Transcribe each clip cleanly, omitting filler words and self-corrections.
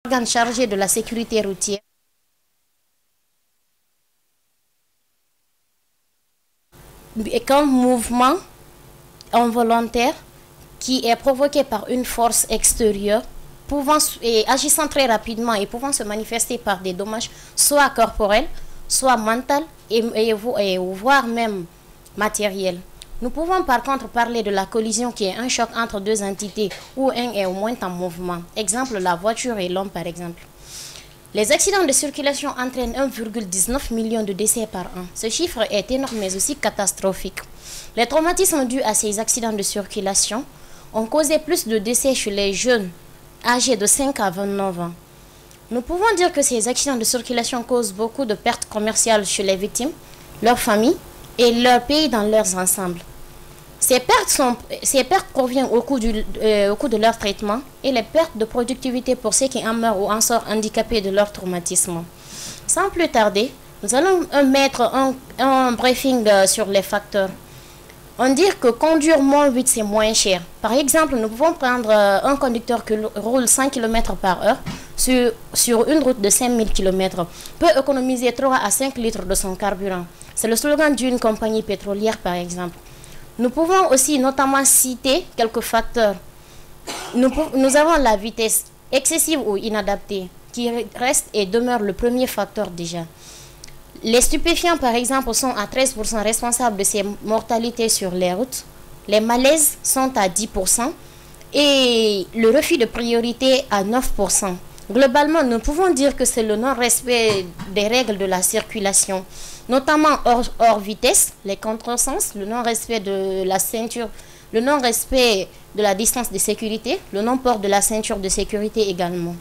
Organe chargé de la sécurité routière. Et qu'un mouvement involontaire qui est provoqué par une force extérieure et agissant très rapidement et pouvant se manifester par des dommages soit corporels, soit mentaux et voire même matériels. Nous pouvons par contre parler de la collision qui est un choc entre deux entités où un est au moins en mouvement. Exemple, la voiture et l'homme par exemple. Les accidents de circulation entraînent 1,19 million de décès par an. Ce chiffre est énorme mais aussi catastrophique. Les traumatismes dus à ces accidents de circulation ont causé plus de décès chez les jeunes âgés de 5 à 29 ans. Nous pouvons dire que ces accidents de circulation causent beaucoup de pertes commerciales chez les victimes, leurs familles et leur pays dans leurs ensembles. Ces pertes proviennent au coût de leur traitement et les pertes de productivité pour ceux qui en meurent ou en sortent handicapés de leur traumatisme. Sans plus tarder, nous allons mettre un briefing sur les facteurs. On dit que conduire moins vite, c'est moins cher. Par exemple, nous pouvons prendre un conducteur qui roule 100 km par heure sur une route de 5000 km, peut économiser 3 à 5 litres de son carburant. C'est le slogan d'une compagnie pétrolière, par exemple. Nous pouvons aussi notamment citer quelques facteurs. Nous avons la vitesse excessive ou inadaptée, qui reste et demeure le premier facteur déjà. Les stupéfiants, par exemple, sont à 13% responsables de ces mortalités sur les routes. Les malaises sont à 10% et le refus de priorité à 9%. Globalement, nous pouvons dire que c'est le non-respect des règles de la circulation, notamment hors vitesse, les contresens, le non-respect de la ceinture, le non-respect de la distance de sécurité, le non-port de la ceinture de sécurité également.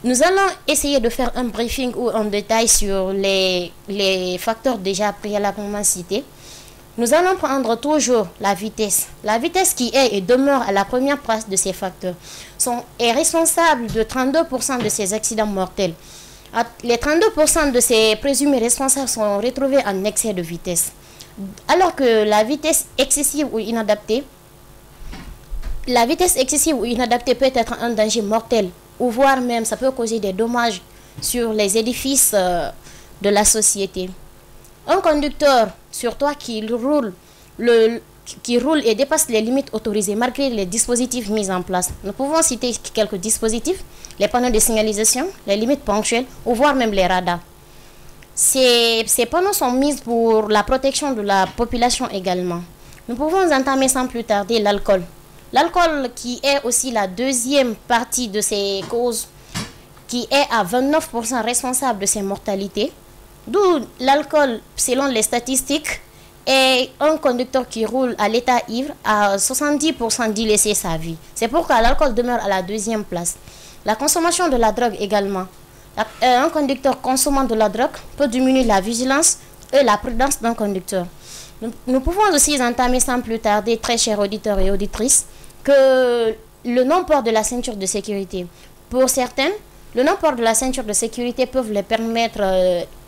Nous allons essayer de faire un briefing ou un détail sur les facteurs déjà préalablement cités. Nous allons prendre toujours la vitesse. La vitesse qui est et demeure à la première place de ces facteurs est responsable de 32% de ces accidents mortels. Les 32% de ces présumés responsables sont retrouvés en excès de vitesse. Alors que la vitesse excessive ou inadaptée peut être un danger mortel, ou voire même ça peut causer des dommages sur les édifices de la société. Un conducteur sur toi qui roule et dépasse les limites autorisées malgré les dispositifs mis en place. Nous pouvons citer quelques dispositifs, les panneaux de signalisation, les limites ponctuelles ou voire même les radars. Ces panneaux sont mis pour la protection de la population également. Nous pouvons entamer sans plus tarder l'alcool. L'alcool qui est aussi la deuxième partie de ces causes, qui est à 29% responsable de ces mortalités. D'où l'alcool, selon les statistiques, est un conducteur qui roule à l'état ivre à 70% d'y laisser sa vie. C'est pourquoi l'alcool demeure à la deuxième place. La consommation de la drogue également. Un conducteur consommant de la drogue peut diminuer la vigilance et la prudence d'un conducteur. Nous pouvons aussi entamer sans plus tarder, très chers auditeurs et auditrices, que le non-port de la ceinture de sécurité. Pour certaines, le non-port de la ceinture de sécurité peut les permettre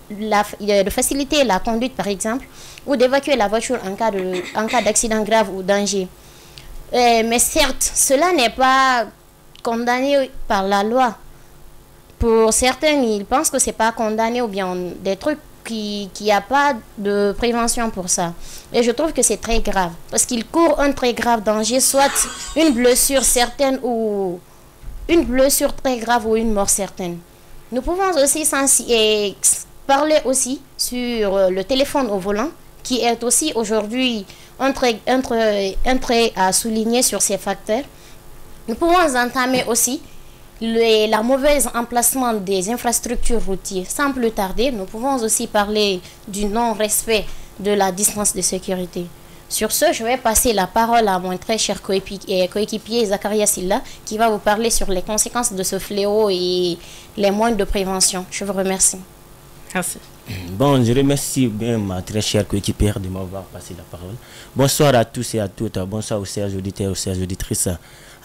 de faciliter la conduite par exemple, ou d'évacuer la voiture en cas d'accident grave ou danger. Mais certes, cela n'est pas condamné par la loi. Pour certains, ils pensent que ce n'est pas condamné ou bien des trucs qu'il n'y a pas de prévention pour ça. Et je trouve que c'est très grave. Parce qu'il court un très grave danger, soit une blessure certaine ou une blessure très grave ou une mort certaine. Nous pouvons aussi parler aussi sur le téléphone au volant, qui est aussi aujourd'hui un trait à souligner sur ces facteurs. Nous pouvons entamer aussi la mauvaise emplacement des infrastructures routières. Sans plus tarder, nous pouvons aussi parler du non-respect de la distance de sécurité. Sur ce, je vais passer la parole à mon très cher coéquipier Zakaria Silla, qui va vous parler sur les conséquences de ce fléau et les moyens de prévention. Je vous remercie. Merci. Bon, je remercie bien ma très chère coéquipière de m'avoir passé la parole. Bonsoir à tous et à toutes. Bonsoir aux chers auditeurs et aux chères auditrices.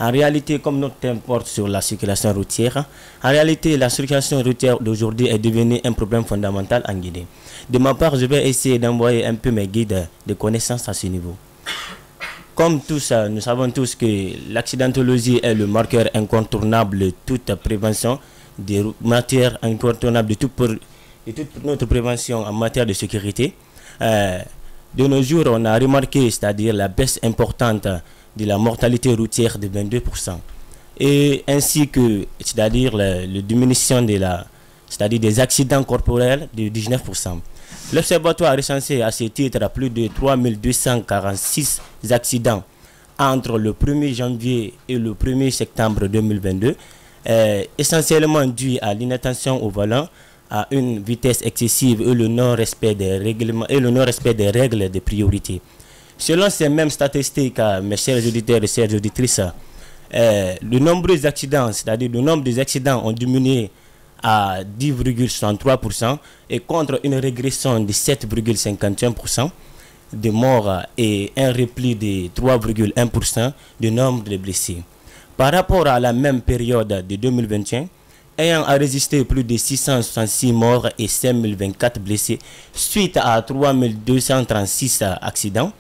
En réalité, comme notre thème porte sur la circulation routière, en réalité, la circulation routière d'aujourd'hui est devenue un problème fondamental en Guinée. De ma part, je vais essayer d'envoyer un peu mes guides de connaissances à ce niveau. Comme tous, nous savons tous que l'accidentologie est le marqueur incontournable de toute prévention des matières incontournables de toute notre prévention en matière de sécurité. De nos jours, on a remarqué, c'est-à-dire la baisse importante de la mortalité routière de 22%, et ainsi que, c'est-à-dire la diminution c'est-à-dire des accidents corporels de 19%. L'Observatoire a recensé à ce titre plus de 3246 accidents entre le 1er janvier et le 1er septembre 2022, essentiellement dû à l'inattention au volant, à une vitesse excessive et le non-respect des règlements et le non-respect des règles de priorité. Selon ces mêmes statistiques, mes chers auditeurs et chères auditrices, le nombre des accidents, c'est-à-dire le nombre des accidents ont diminué à 10,63% et contre une régression de 7,51% de morts et un repli de 3,1% du nombre de blessés. Par rapport à la même période de 2021, ayant enregistré plus de 666 morts et 5024 blessés suite à 3236 accidents,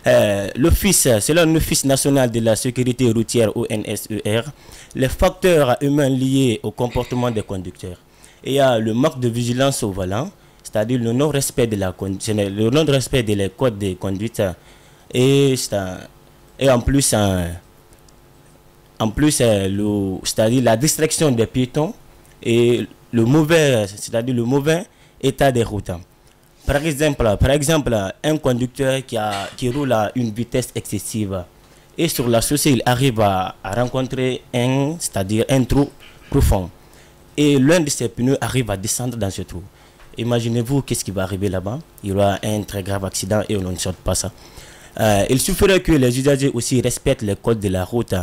selon l'Office national de la sécurité routière ONSER, les facteurs humains liés au comportement des conducteurs et à le manque de vigilance au volant, c'est-à-dire le non-respect de les codes de conduite et en plus c'est-à-dire la distraction des piétons et le mauvais état des routes. Par exemple, un conducteur qui roule à une vitesse excessive et sur la chaussée, il arrive à rencontrer un trou profond. Et l'un de ses pneus arrive à descendre dans ce trou. Imaginez-vous qu'est-ce qui va arriver là-bas. Il y aura un très grave accident et on ne saute pas ça. Il suffirait que les usagers aussi respectent les codes de la route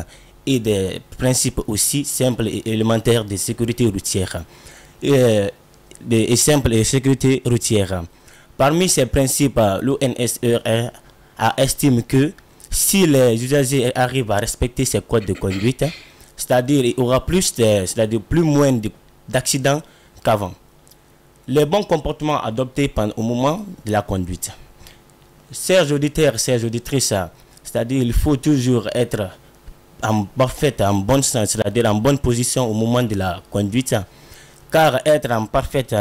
et des principes aussi simples et élémentaires de sécurité routière. Parmi ces principes, l'ONSER estime que si les usagers arrivent à respecter ces codes de conduite, c'est-à-dire il y aura moins d'accidents qu'avant. Les bons comportements adoptés au moment de la conduite. Chers auditeurs, chères auditrices, c'est-à-dire il faut toujours être en bonne sens, c'est-à-dire en bonne position au moment de la conduite, car être en parfaite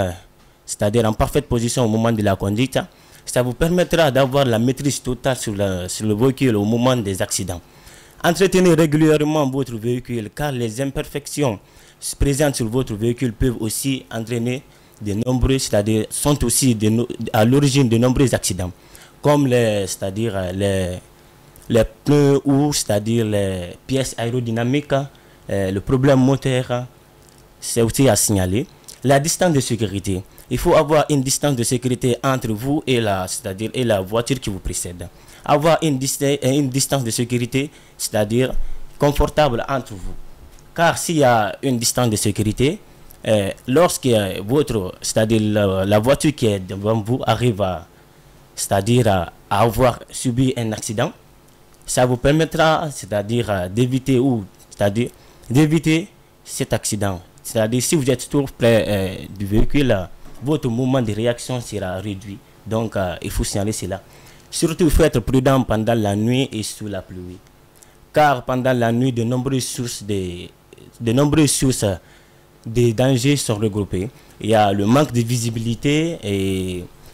position au moment de la conduite, ça vous permettra d'avoir la maîtrise totale sur le véhicule au moment des accidents. Entretenez régulièrement votre véhicule, car les imperfections présentes sur votre véhicule peuvent aussi entraîner sont aussi à l'origine de nombreux accidents, comme les pneus ou c'est-à-dire les pièces aérodynamiques, le problème moteur, c'est aussi à signaler. La distance de sécurité. Il faut avoir une distance de sécurité entre vous et la voiture qui vous précède. Avoir une distance de sécurité, c'est-à-dire confortable entre vous. Car s'il y a une distance de sécurité, lorsque la voiture qui est devant vous arrive à avoir subi un accident, ça vous permettra, d'éviter cet accident. C'est-à-dire, si vous êtes toujours près du véhicule, votre mouvement de réaction sera réduit. Donc, il faut signaler cela. Surtout, il faut être prudent pendant la nuit et sous la pluie. Car pendant la nuit, de nombreuses sources de dangers sont regroupées. Il y a le manque de visibilité,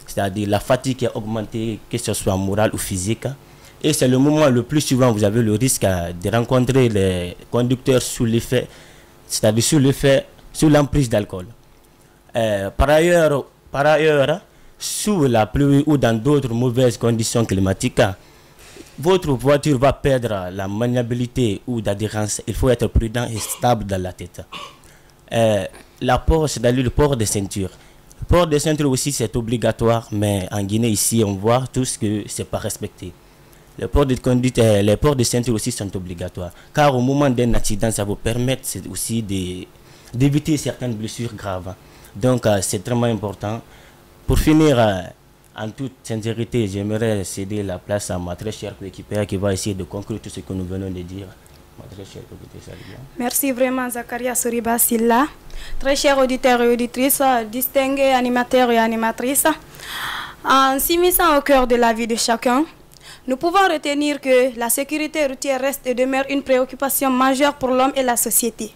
c'est-à-dire la fatigue qui est augmentée, que ce soit morale ou physique. Et c'est le moment le plus souvent où vous avez le risque de rencontrer les conducteurs sous l'emprise d'alcool. Par ailleurs, sous la pluie ou dans d'autres mauvaises conditions climatiques, votre voiture va perdre la maniabilité ou d'adhérence. Il faut être prudent et stable dans la tête. C'est-à-dire le port des ceintures. Le port des ceintures aussi, c'est obligatoire, mais en Guinée, ici, on voit tous que ce n'est pas respecté. Les ports de conduite, les ports de ceinture aussi sont obligatoires. Car au moment d'un accident, ça vous permet aussi d'éviter certaines blessures graves. Donc, c'est vraiment important. Pour finir, en toute sincérité, j'aimerais céder la place à ma très chère coéquipière qui va essayer de conclure tout ce que nous venons de dire. Ma très chère coéquipière. Merci vraiment, Zakaria Soriba Silla. Très chers auditeurs et auditrices, distingués animateurs et animatrices, en s'immisçant au cœur de la vie de chacun, nous pouvons retenir que la sécurité routière reste et demeure une préoccupation majeure pour l'homme et la société.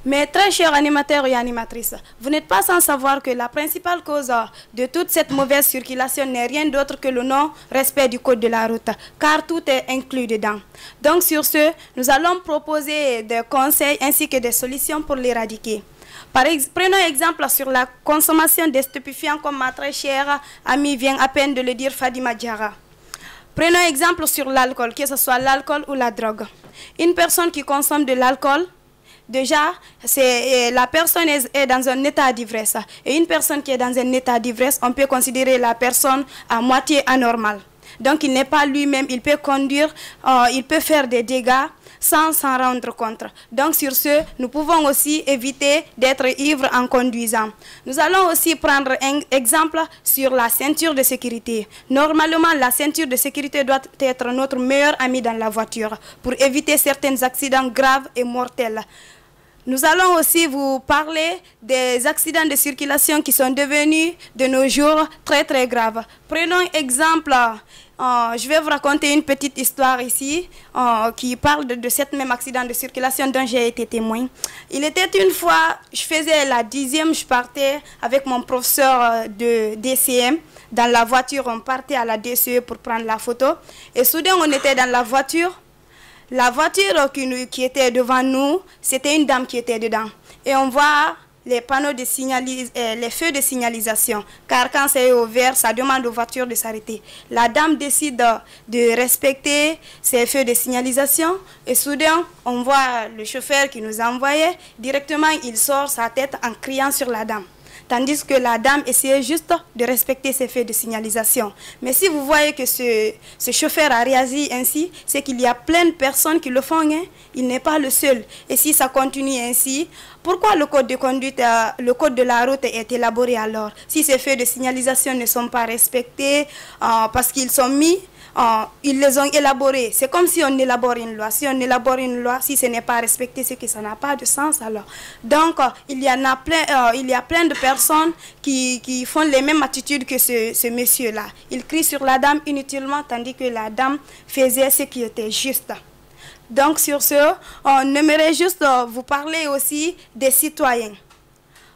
Mais très chers animateurs et animatrices, vous n'êtes pas sans savoir que la principale cause de toute cette mauvaise circulation n'est rien d'autre que le non-respect du code de la route, car tout est inclus dedans. Donc sur ce, nous allons proposer des conseils ainsi que des solutions pour l'éradiquer. Prenons exemple sur la consommation des stupéfiants, comme ma très chère amie vient à peine de le dire, Fadima Diarra. Prenons exemple sur l'alcool, que ce soit l'alcool ou la drogue. Une personne qui consomme de l'alcool, déjà, la personne est dans un état d'ivresse. Et une personne qui est dans un état d'ivresse, on peut considérer la personne à moitié anormale. Donc, il n'est pas lui-même, il peut conduire, il peut faire des dégâts sans s'en rendre compte. Donc, sur ce, nous pouvons aussi éviter d'être ivres en conduisant. Nous allons aussi prendre un exemple sur la ceinture de sécurité. Normalement, la ceinture de sécurité doit être notre meilleur ami dans la voiture pour éviter certains accidents graves et mortels. Nous allons aussi vous parler des accidents de circulation qui sont devenus de nos jours très très graves. Prenons exemple, je vais vous raconter une petite histoire ici qui parle de cet même accident de circulation dont j'ai été témoin. Il était une fois, je faisais la 10e, je partais avec mon professeur de DCM. Dans la voiture, on partait à la DCE pour prendre la photo. Et soudain, on était dans la voiture. La voiture qui était devant nous, c'était une dame qui était dedans. Et on voit les panneaux de les feux de signalisation. Car quand c'est au vert, ça demande aux voitures de s'arrêter. La dame décide de respecter ces feux de signalisation. Et soudain, on voit le chauffeur qui nous envoyait. Directement, il sort sa tête en criant sur la dame. Tandis que la dame essayait juste de respecter ses feux de signalisation. Mais si vous voyez que ce chauffeur a réagi ainsi, c'est qu'il y a plein de personnes qui le font. Hein? Il n'est pas le seul. Et si ça continue ainsi, pourquoi le code de conduite, le code de la route est élaboré alors? Si ces feux de signalisation ne sont pas respectés parce qu'ils sont mis, ils les ont élaborés. C'est comme si on élabore une loi. Si on élabore une loi, si ce n'est pas respecté, c'est que ça n'a pas de sens alors. Donc, il y a plein de personnes qui font les mêmes attitudes que ce monsieur-là. Il crie sur la dame inutilement, tandis que la dame faisait ce qui était juste. Donc, sur ce, on aimerait juste vous parler aussi des citoyens.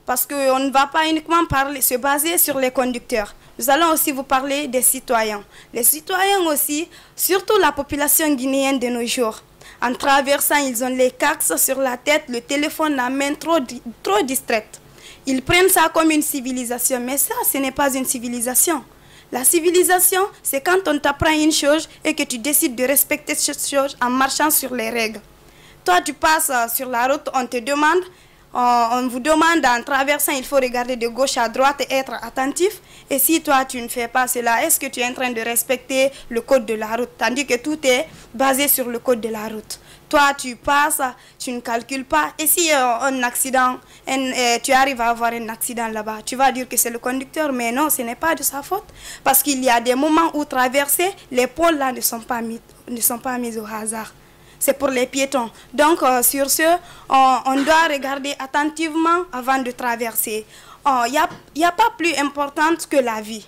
Parce qu'on ne va pas uniquement se baser sur les conducteurs. Nous allons aussi vous parler des citoyens. Les citoyens aussi, surtout la population guinéenne de nos jours. En traversant, ils ont les casques sur la tête, le téléphone, la main trop distraite. Ils prennent ça comme une civilisation, mais ça, ce n'est pas une civilisation. La civilisation, c'est quand on t'apprend une chose et que tu décides de respecter cette chose en marchant sur les règles. Toi, tu passes sur la route, on vous demande en traversant, il faut regarder de gauche à droite et être attentif. Et si toi, tu ne fais pas cela, est-ce que tu es en train de respecter le code de la route? Tandis que tout est basé sur le code de la route. Toi, tu passes, tu ne calcules pas. Et si un accident, tu arrives à avoir un accident là-bas, tu vas dire que c'est le conducteur. Mais non, ce n'est pas de sa faute. Parce qu'il y a des moments où traverser, les pôles là ne sont pas mis au hasard. C'est pour les piétons. Donc, sur ce, on doit regarder attentivement avant de traverser. Il n'y a pas plus importante que la vie.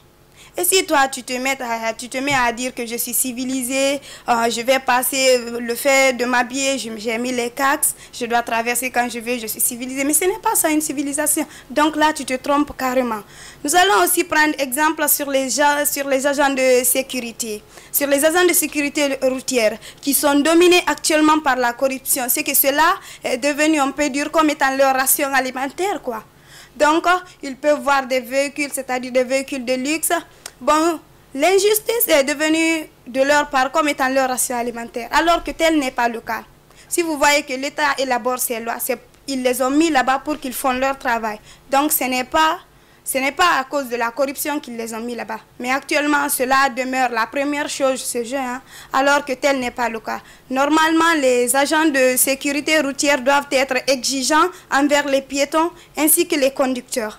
Et si toi, tu te mets à dire que je suis civilisé, je vais passer le fait de m'habiller, j'ai mis les casques, je dois traverser quand je veux, je suis civilisé. Mais ce n'est pas ça une civilisation. Donc là, tu te trompes carrément. Nous allons aussi prendre exemple sur les agents de sécurité. Sur les agents de sécurité routière qui sont dominés actuellement par la corruption. C'est que cela est devenu, on peut dire, comme étant leur ration alimentaire, quoi. Donc, ils peuvent voir des véhicules, c'est-à-dire des véhicules de luxe. Bon, l'injustice est devenue de leur part comme étant leur ration alimentaire, alors que tel n'est pas le cas. Si vous voyez que l'État élabore ces lois, ils les ont mis là-bas pour qu'ils font leur travail. Donc, ce n'est pas à cause de la corruption qu'ils les ont mis là-bas. Mais actuellement, cela demeure la première chose, ce jeu, hein, alors que tel n'est pas le cas. Normalement, les agents de sécurité routière doivent être exigeants envers les piétons ainsi que les conducteurs.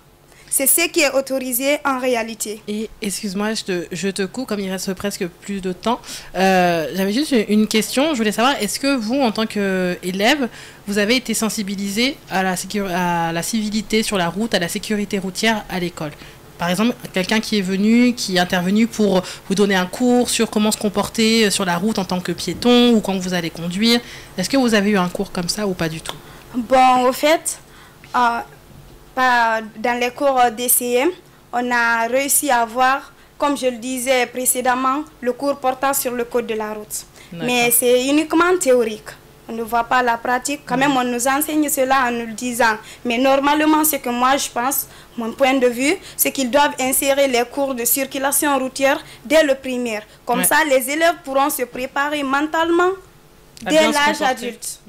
C'est ce qui est autorisé en réalité. Et excuse-moi, je te coupe, comme il reste presque plus de temps. J'avais juste une question. Je voulais savoir, est-ce que vous, en tant qu'élève, vous avez été sensibilisé à la civilité sur la route, à la sécurité routière à l'école? Par exemple, quelqu'un qui est intervenu pour vous donner un cours sur comment se comporter sur la route en tant que piéton ou quand vous allez conduire. Est-ce que vous avez eu un cours comme ça ou pas du tout? Bon, au fait, dans les cours d'ECM, on a réussi à avoir, comme je le disais précédemment, le cours portant sur le code de la route. Mais c'est uniquement théorique. On ne voit pas la pratique. Quand même, on nous enseigne cela en nous le disant. Mais normalement, ce que moi je pense, mon point de vue, c'est qu'ils doivent insérer les cours de circulation routière dès le primaire. Comme ça, les élèves pourront se préparer mentalement dès l'âge adulte.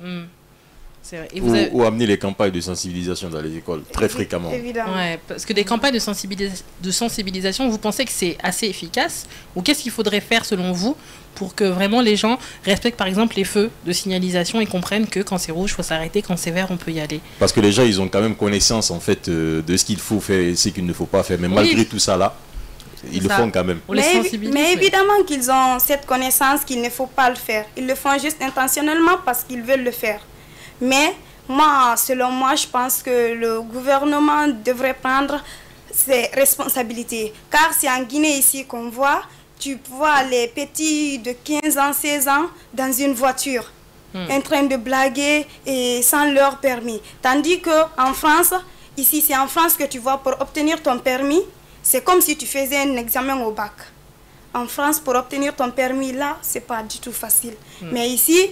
Vrai. Et ou amener les campagnes de sensibilisation dans les écoles, très fréquemment. Évidemment. Ouais, parce que des campagnes de sensibilisation, vous pensez que c'est assez efficace? Ou qu'est-ce qu'il faudrait faire selon vous pour que vraiment les gens respectent par exemple les feux de signalisation et comprennent que quand c'est rouge, il faut s'arrêter, quand c'est vert, on peut y aller? Parce que les gens, ils ont quand même connaissance en fait de ce qu'il faut faire et ce qu'il ne faut pas faire. Mais malgré tout ça là, ils le font quand même. Mais évidemment qu'ils ont cette connaissance qu'il ne faut pas le faire. Ils le font juste intentionnellement parce qu'ils veulent le faire. Mais moi, selon moi, je pense que le gouvernement devrait prendre ses responsabilités. Car c'est en Guinée ici qu'on voit, tu vois les petits de 15 ans, 16 ans dans une voiture, en train de blaguer et sans leur permis. Tandis qu'en France, ici c'est en France que tu vois pour obtenir ton permis, c'est comme si tu faisais un examen au bac. En France, pour obtenir ton permis, là, c'est pas du tout facile. Mais ici,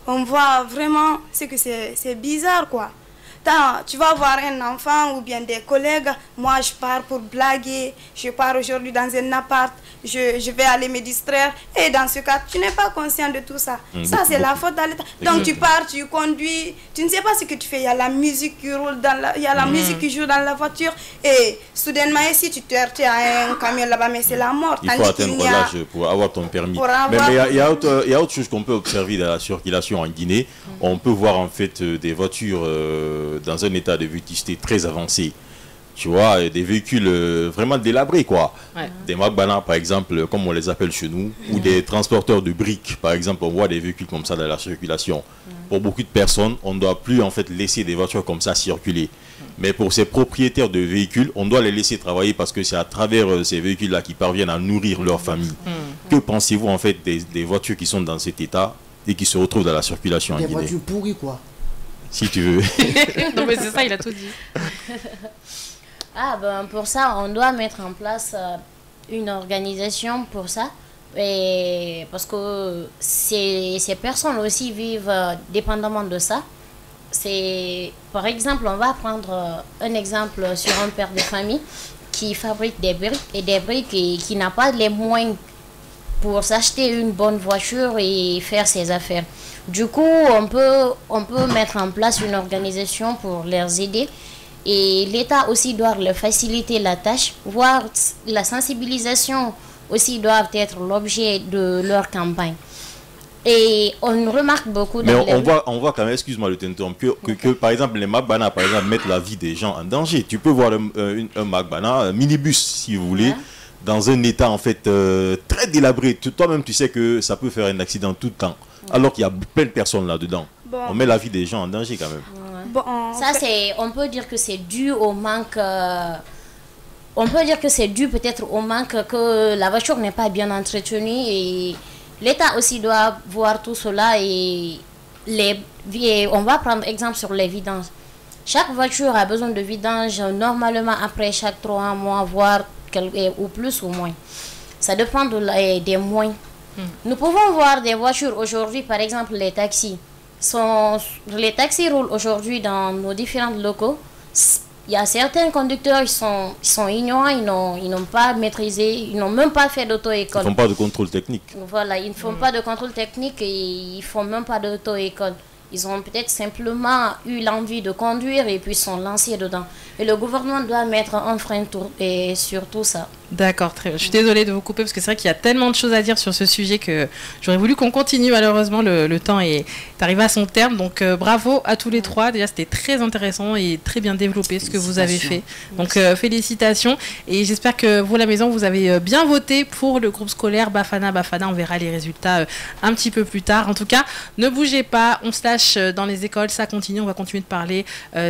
on voit vraiment que c'est bizarre, quoi. Tu vas voir un enfant ou bien des collègues, moi je pars pour blaguer, je pars aujourd'hui dans un appart, je vais aller me distraire. Et dans ce cas, tu n'es pas conscient de tout ça. Ça, c'est la faute à l'État. Donc tu pars, tu conduis, tu ne sais pas ce que tu fais. Il y a la musique qui roule, il y a la musique qui joue dans la voiture. Et soudainement, ici, tu te heurtes à un camion là-bas, mais c'est la mort. Il faut atteindre l'âge pour avoir ton permis. Mais il y a autre chose qu'on peut observer dans la circulation en Guinée. On peut voir en fait des voitures dans un état de vétusté très avancé. Tu vois, des véhicules vraiment délabrés, quoi. Des Magbana, par exemple, comme on les appelle chez nous, ou des transporteurs de briques, par exemple, on voit des véhicules comme ça dans la circulation. Pour beaucoup de personnes, on ne doit plus en fait laisser des voitures comme ça circuler. Mais pour ces propriétaires de véhicules, on doit les laisser travailler parce que c'est à travers ces véhicules-là qu'ils parviennent à nourrir leur famille. Que pensez-vous en fait des voitures qui sont dans cet état et qui se retrouvent dans la circulation en Guinée? Des voitures pourries, quoi. Si tu veux. Non mais c'est ça, il a tout dit. Pour ça, on doit mettre en place une organisation pour ça. Et parce que ces personnes aussi vivent dépendamment de ça. Par exemple, on va prendre un exemple sur un père de famille qui fabrique des briques et qui n'a pas les moyens pour s'acheter une bonne voiture et faire ses affaires. Du coup, on peut mettre en place une organisation pour les aider. Et l'État aussi doit leur faciliter la tâche, voire la sensibilisation aussi doit être l'objet de leur campagne. Et on remarque beaucoup... Mais on voit quand même, excuse-moi de t'interrompre, que par exemple les Magbana par exemple, mettent la vie des gens en danger. Tu peux voir un Magbana, un minibus si vous voulez, dans un état en fait très délabré. Toi-même tu sais que ça peut faire un accident tout le temps, alors qu'il y a plein de personnes là-dedans. On met la vie des gens en danger quand même. Ça, on peut dire que c'est dû au manque. On peut dire que c'est dû peut-être au manque que la voiture n'est pas bien entretenue et l'État aussi doit voir tout cela et on va prendre exemple sur les vidanges. Chaque voiture a besoin de vidange normalement après chaque 3 mois, voire ou plus ou moins. Ça dépend des moyens. Nous pouvons voir des voitures aujourd'hui, par exemple les taxis. Les taxis roulent aujourd'hui dans nos différents locaux. Il y a certains conducteurs qui sont ignorants, ils n'ont pas maîtrisé, ils n'ont même pas fait d'auto-école. Ils ne font pas de contrôle technique. Voilà, ils ne font pas de contrôle technique et ils ne font même pas d'auto-école. Ils ont peut-être simplement eu l'envie de conduire et puis sont lancés dedans. Et le gouvernement doit mettre un frein sur tout ça. D'accord, très bien. Je suis désolée de vous couper parce que c'est vrai qu'il y a tellement de choses à dire sur ce sujet que j'aurais voulu qu'on continue. Malheureusement, le temps est arrivé à son terme. Donc, bravo à tous les trois. Déjà, c'était très intéressant et très bien développé ce que vous avez fait. Donc, félicitations. Et j'espère que vous, à la maison, vous avez bien voté pour le groupe scolaire Bafana. On verra les résultats un petit peu plus tard. En tout cas, ne bougez pas. On se lâche dans les écoles. Ça continue. On va continuer de parler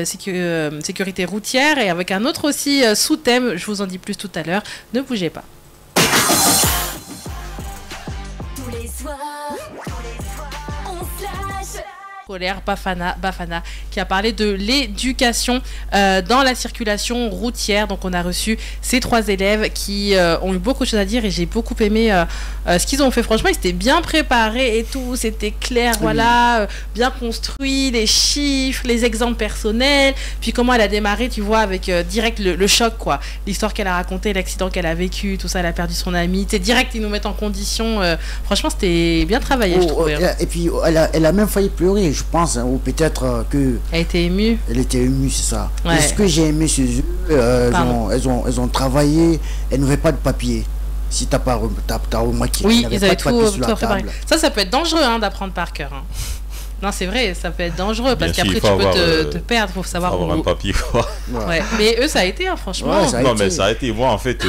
sécurité routière et avec un autre aussi sous-thème. Je vous en dis plus tout à l'heure. Ne bougez pas. Tous les soirs, on se lâche. scolaire Bafana, qui a parlé de l'éducation dans la circulation routière. Donc on a reçu ces 3 élèves qui ont eu beaucoup de choses à dire et j'ai beaucoup aimé ce qu'ils ont fait. Franchement, ils étaient bien préparés et tout, c'était clair, voilà, bien construit, les chiffres, les exemples personnels, puis comment elle a démarré, tu vois, avec direct le choc, quoi. L'histoire qu'elle a racontée, l'accident qu'elle a vécu, tout ça, elle a perdu son ami. C'est direct, ils nous mettent en condition. Franchement, c'était bien travaillé, je trouvais. Et puis, elle a même failli pleurer, je pense, hein, ou peut-être que... Elle était émue. Elle était émue, c'est ça. Ouais. Et ce que j'ai aimé chez eux, elles ont travaillé, elles n'avaient pas de papier. Si t'as remarqué, oui, ils avaient pas de papier tout préparé. Ça peut être dangereux hein, d'apprendre par cœur. Hein. Non, c'est vrai, ça peut être dangereux parce qu'après tu peux te perdre, il faut savoir avoir un papier, quoi. Ouais. Mais eux, ça a été, hein, franchement. Ouais, mais ça a été. Moi, en fait,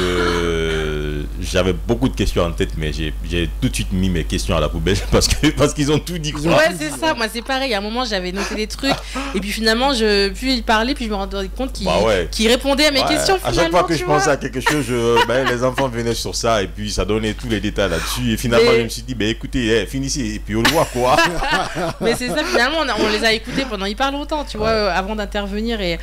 j'avais beaucoup de questions en tête, mais j'ai tout de suite mis mes questions à la poubelle parce qu'ils ont tout dit. Quoi. Ouais, c'est ça. Moi, c'est pareil. À un moment, j'avais noté des trucs et puis finalement, puis il parlait, puis je me rendais compte qu'il répondait à mes questions. À chaque fois que je pensais à quelque chose, les enfants venaient sur ça et puis ça donnait tous les détails là-dessus. Et finalement, je me suis dit, écoutez, finissez et puis on le voit, quoi. Mais c'est ça, finalement, on les a écoutés pendant hyper longtemps, tu vois, avant d'intervenir. Et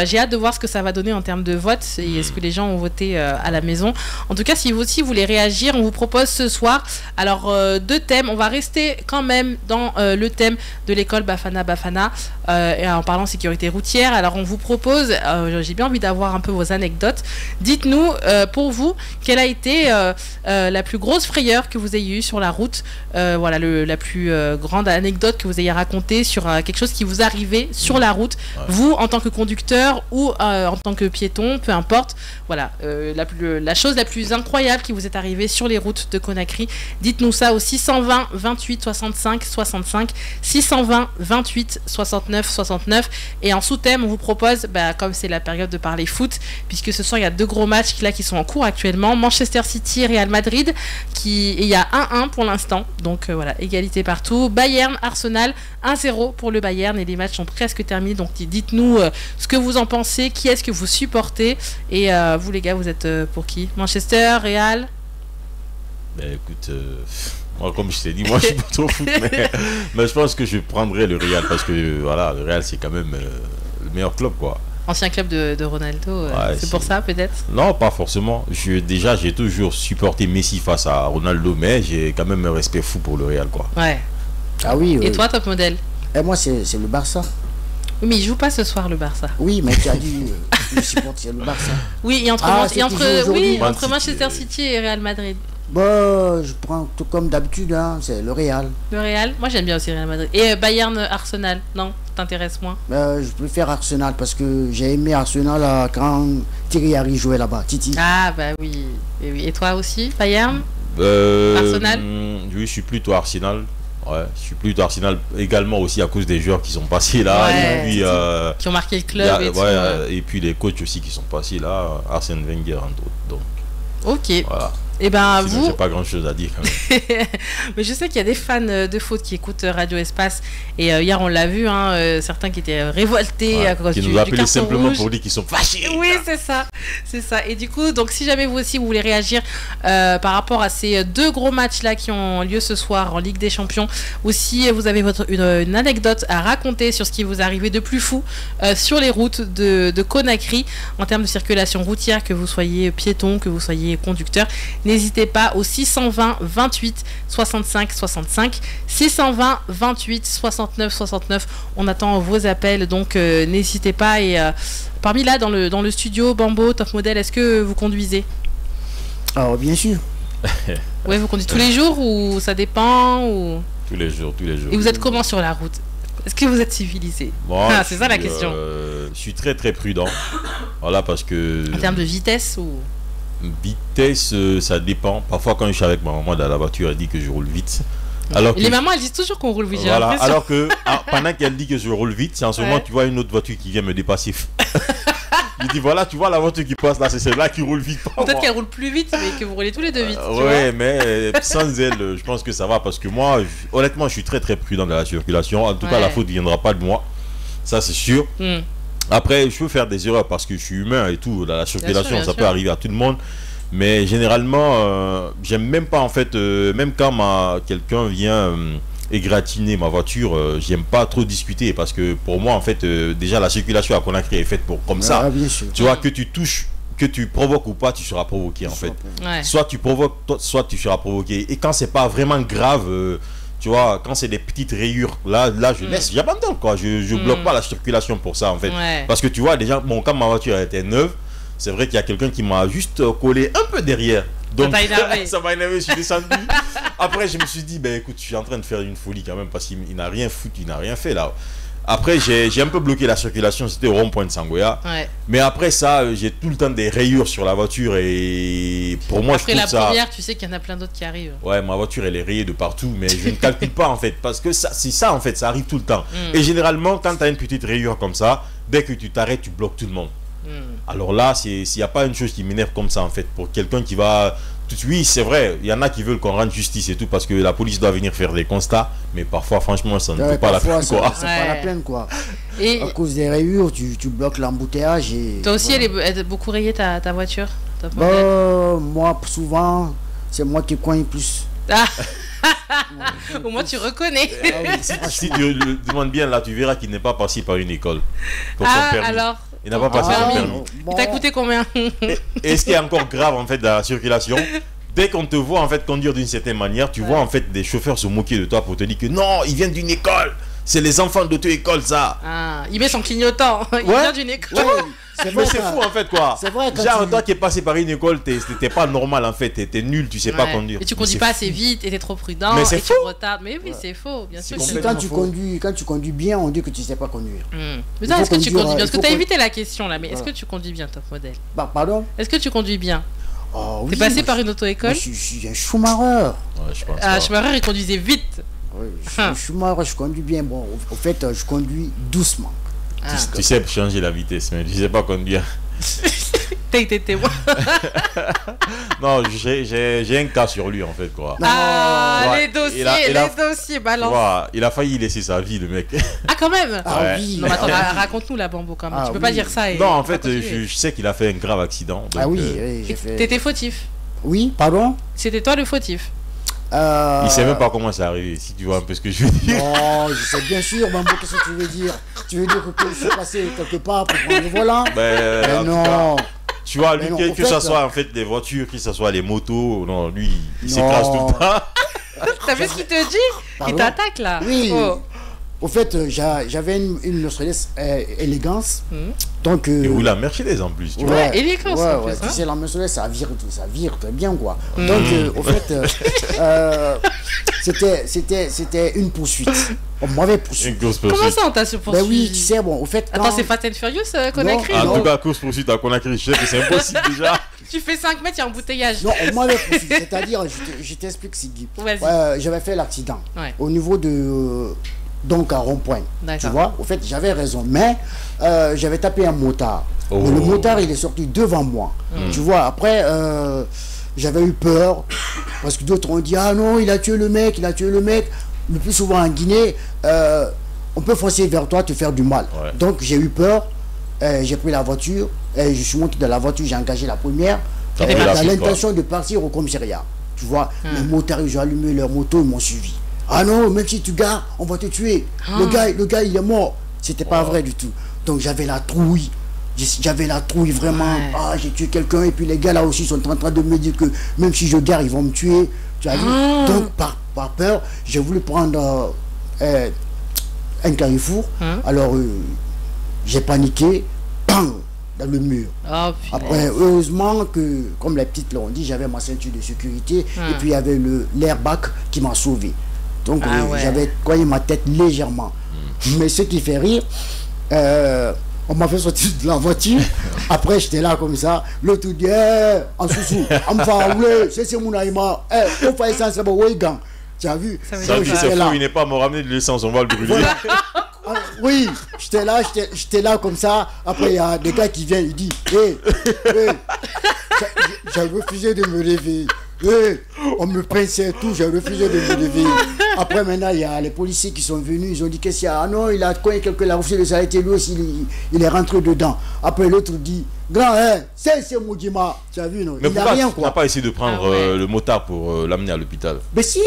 j'ai hâte de voir ce que ça va donner en termes de vote et est-ce que les gens ont voté à la maison. En tout cas, si vous aussi voulez réagir, on vous propose ce soir, alors 2 thèmes. On va rester quand même dans le thème de l'école Bafana et en parlant sécurité routière. Alors on vous propose, j'ai bien envie d'avoir un peu vos anecdotes. Dites-nous, pour vous, quelle a été la plus grosse frayeur que vous ayez eue sur la route, voilà, la plus grande anecdote que vous ayez racontée sur quelque chose qui vous arrivait sur la route, vous en tant que conducteur ou en tant que piéton, peu importe. Voilà, la chose la plus incroyable qui vous est arrivée sur les routes de Conakry. Dites-nous ça au 620 28 65 65, 620 28 69 69. Et en sous-thème, on vous propose, comme c'est la période de parler foot, puisque ce soir il y a 2 gros matchs qui sont en cours actuellement, Manchester City, Real Madrid, et il y a 1-1 pour l'instant, donc voilà, égalité partout. Bayern, Arsenal, 1-0 pour le Bayern et les matchs sont presque terminés, donc dites-nous ce que vous en pensez, qui est-ce que vous supportez, et vous les gars, vous êtes pour qui? Manchester, Real? Écoute, moi comme je t'ai dit, moi je suis pas trop foot, mais je pense que je prendrai le Real parce que voilà, le Real c'est quand même le meilleur club, quoi. Ancien club de Ronaldo, c'est pour ça peut-être? Non, pas forcément. J'ai toujours supporté Messi face à Ronaldo, mais j'ai quand même un respect fou pour le Real, quoi. Ouais. Ah oui. Et toi, top modèle? Et moi, c'est le Barça. Oui, mais il joue pas ce soir, le Barça. Oui, mais tu as dit je supporte le Barça. Oui, et entre Manchester City et Real Madrid. Je prends tout comme d'habitude, hein, c'est le Real. Le Real? Moi, j'aime bien aussi Real Madrid. Et Bayern, Arsenal, non? T'intéresse moins? Je préfère Arsenal parce que j'ai aimé Arsenal quand Thierry Henry jouait là-bas. Titi. Ah, oui. Et toi aussi, Bayern? Arsenal? Oui, je suis plutôt Arsenal. Ouais, je suis plutôt Arsenal également aussi à cause des joueurs qui sont passés là, et puis, qui ont marqué le club et puis les coachs aussi qui sont passés là, Arsène Wenger entre autres. Donc, ok. Voilà. Et j'ai pas grand chose à dire quand même. Mais je sais qu'il y a des fans de foot qui écoutent Radio Espace et hier on l'a vu, certains qui étaient révoltés à cause qui du nous appelaient simplement rouge. pour dire qu'ils sont fâchés. Oui, c'est ça. Et du coup, donc si jamais vous aussi vous voulez réagir par rapport à ces 2 gros matchs là qui ont lieu ce soir en Ligue des Champions, ou si vous avez une anecdote à raconter sur ce qui vous est arrivé de plus fou sur les routes de Conakry en termes de circulation routière, que vous soyez piéton, que vous soyez conducteur, n'hésitez pas au 620 28 65 65, 620 28 69 69. On attend vos appels, donc n'hésitez pas. Et parmi là dans le studio, Bambo, Top Model, est-ce que vous conduisez? Alors bien sûr. Ouais, vous conduisez tous les jours ou ça dépend ou... Tous les jours. Et vous êtes comment sur la route? Est-ce que vous êtes civilisé? C'est ça la question. Je suis très très prudent. Voilà, parce que... En termes de vitesse ou... Vitesse, ça dépend. Parfois quand je suis avec ma maman dans la voiture, elle dit que je roule vite. Les mamans elles disent toujours qu'on roule vite. Voilà, alors que pendant qu'elle dit que je roule vite, c'est en ce moment tu vois une autre voiture qui vient me dépasser. Je dis voilà, tu vois la voiture qui passe là, c'est celle-là qui roule vite. Peut-être qu'elle roule plus vite, mais que vous roulez tous les 2 vite. Ouais, mais sans elle, je pense que ça va parce que moi, honnêtement, je suis très très prudent dans la circulation. En tout cas, la faute ne viendra pas de moi. Ça, c'est sûr. Après, je peux faire des erreurs parce que je suis humain et tout. Dans la circulation, ça peut arriver à tout le monde. Mais généralement, j'aime même pas en fait, même quand quelqu'un vient égratiner ma voiture, j'aime pas trop discuter parce que pour moi en fait déjà la circulation à Conakry est faite pour comme ça. Bien sûr. Tu vois, que tu touches, que tu provoques ou pas, tu seras provoqué en fait. Soit tu provoques, soit tu seras provoqué. Et quand c'est pas vraiment grave, tu vois, quand c'est des petites rayures, là je laisse, j'abandonne quoi. Je bloque pas la circulation pour ça en fait. Parce que tu vois déjà, bon, quand ma voiture était neuve, c'est vrai qu'il y a quelqu'un qui m'a juste collé un peu derrière. Donc ça m'a énervé, je suis descendu. Après je me suis dit, ben écoute, je suis en train de faire une folie quand même parce qu'il n'a rien foutu, il n'a rien fait là. Après j'ai un peu bloqué la circulation, c'était au rond-point de Sangoya. Mais après ça, j'ai tout le temps des rayures sur la voiture et pour moi après je trouve ça... Après la première, tu sais qu'il y en a plein d'autres qui arrivent. Ouais, ma voiture elle est rayée de partout, mais je ne calcule pas en fait parce que c'est ça en fait, ça arrive tout le temps. Et généralement quand tu as une petite rayure comme ça, dès que tu t'arrêtes, tu bloques tout le monde. Alors là, s'il n'y a pas une chose qui m'énerve comme ça en fait, pour quelqu'un qui va... Oui, c'est vrai, il y en a qui veulent qu'on rende justice et tout parce que la police doit venir faire des constats, mais parfois franchement ça ne vaut pas la peine quoi. C'est pas la peine quoi. Et à cause des rayures, tu bloques l'embouteillage et... Toi aussi, elle est beaucoup rayée ta voiture? Moi souvent, c'est moi qui coigne plus. Au moins tu reconnais. Si tu le demandes bien là, tu verras qu'il n'est pas passé par une école pour son permis. Alors il n'a pas passé son permis. Il t'a coûté combien? Et ce qui est encore grave en fait dans la circulation, dès qu'on te voit en fait conduire d'une certaine manière, tu vois en fait des chauffeurs se moquer de toi pour te dire que non, ils viennent d'une école. C'est les enfants d'auto-école ça. Il met son clignotant. Il vient d'une école. Mais c'est fou en fait quoi. C'est vrai, genre toi qui es passé par une école, t'es pas normal en fait, t'es nul, tu sais pas conduire. Et tu conduis pas assez vite, et t'es trop prudent, mais c'est et tu retardes. Mais oui, c'est faux, bien sûr. Quand tu conduis bien, on dit que tu sais pas conduire. Mais non, est-ce que tu conduis bien? Parce que tu as évité la question là, mais est-ce que tu conduis bien, top modèle? Pardon? Est-ce que tu conduis bien? Oui, t'es passé par une auto-école? Je suis un Schumacher. Schumacher il conduisait vite. Oui, je suis un Schumacher, je conduis bien. Bon, au fait, je conduis doucement. Tu sais changer la vitesse, mais tu sais pas conduire. T'as été témoin. Non, j'ai un cas sur lui en fait quoi. Les dossiers, balance. Il a failli laisser sa vie le mec. Quand même. Oui. Non, attends, raconte-nous la bambo quand même. Tu peux pas dire ça. Non, en fait, je sais qu'il a fait un grave accident. Donc, oui, j'ai fait. T'étais fautif. Oui, pardon. C'était toi le fautif. Il sait même pas comment c'est arrivé, si tu vois un peu ce que je veux dire. Non, je sais bien sûr, Bambo, qu'est-ce que tu veux dire? Tu veux dire que tu es passé quelque part pour prendre le volant? Mais non. Tu vois, lui, que ce soit en fait les voitures, que ce soit les motos, non, lui, il s'écrase tout le temps. T'as vu ce qu'il te dit? Il t'attaque là. Oui. Au fait, j'avais une Mercedes Élégance. Donc, et vous la Mercedes en plus. Tu vois, élégance en plus. Tu sais, la Mercedes, ça vire très bien quoi. Donc, au fait, c'était une poursuite. On m'avait poursuivi. Une course poursuite. Comment ça on t'a poursuivi? Ben oui, tu sais, bon, au fait. Attends, c'est Fast and Furious Conakry? En tout cas, course poursuite à Conakry, je sais que c'est impossible déjà. Tu fais 5 mètres, il y a un embouteillage. Non, on m'avait poursuivi. C'est-à-dire, je t'explique, Siggy. J'avais fait l'accident au niveau de. Donc à rond-point, tu vois, au fait j'avais raison, mais j'avais tapé un motard. Mais le motard il est sorti devant moi, tu vois, après j'avais eu peur, parce que d'autres ont dit ah non il a tué le mec, le plus souvent en Guinée, on peut foncer vers toi, te faire du mal. Donc j'ai eu peur, j'ai pris la voiture, je suis monté dans la voiture, j'ai engagé la première, j'ai l'intention de partir au commissariat, tu vois, les motards ils ont allumé leur moto, ils m'ont suivi. Ah non, même si tu gares, on va te tuer. Le gars, il est mort. C'était pas vrai du tout. Donc j'avais la trouille. Vraiment. Ah, j'ai tué quelqu'un. Et puis les gars là aussi sont en train de me dire que même si je gare, ils vont me tuer. Tu as vu? Donc par peur, j'ai voulu prendre un carrefour. Alors j'ai paniqué. Bang! Dans le mur. Après, heureusement que, comme les petites l'ont dit, j'avais ma ceinture de sécurité. Et puis il y avait l'airbag qui m'a sauvé. Donc j'avais coiné ma tête légèrement. Mais ce qui fait rire, on m'a fait sortir de la voiture. Après j'étais là comme ça. L'autre dit en sous-sous, on me fait rouler, c'est mon aïma. On fait ça, c'est bon, oui, gang. Tu as vu? Ça veut dire c'est fou, il n'est pas m'a ramené de l'essence, on va le brûler. Voilà. Oui, j'étais là comme ça. Après, il y a des gars qui viennent, ils disent j'ai refusé de me lever. On me pinçait tout, j'ai refusé de me lever. Après, maintenant, il y a les policiers qui sont venus, ils ont dit qu'est-ce qu'il y a? Ah non, il a coiné quelqu'un, il a refusé de s'arrêter, lui aussi, il est rentré dedans. Après, l'autre dit grand, c'est Moudjima. Tu as vu, non? Mais pourquoi tu n'as pas essayé de prendre le motard pour l'amener à l'hôpital? Mais si!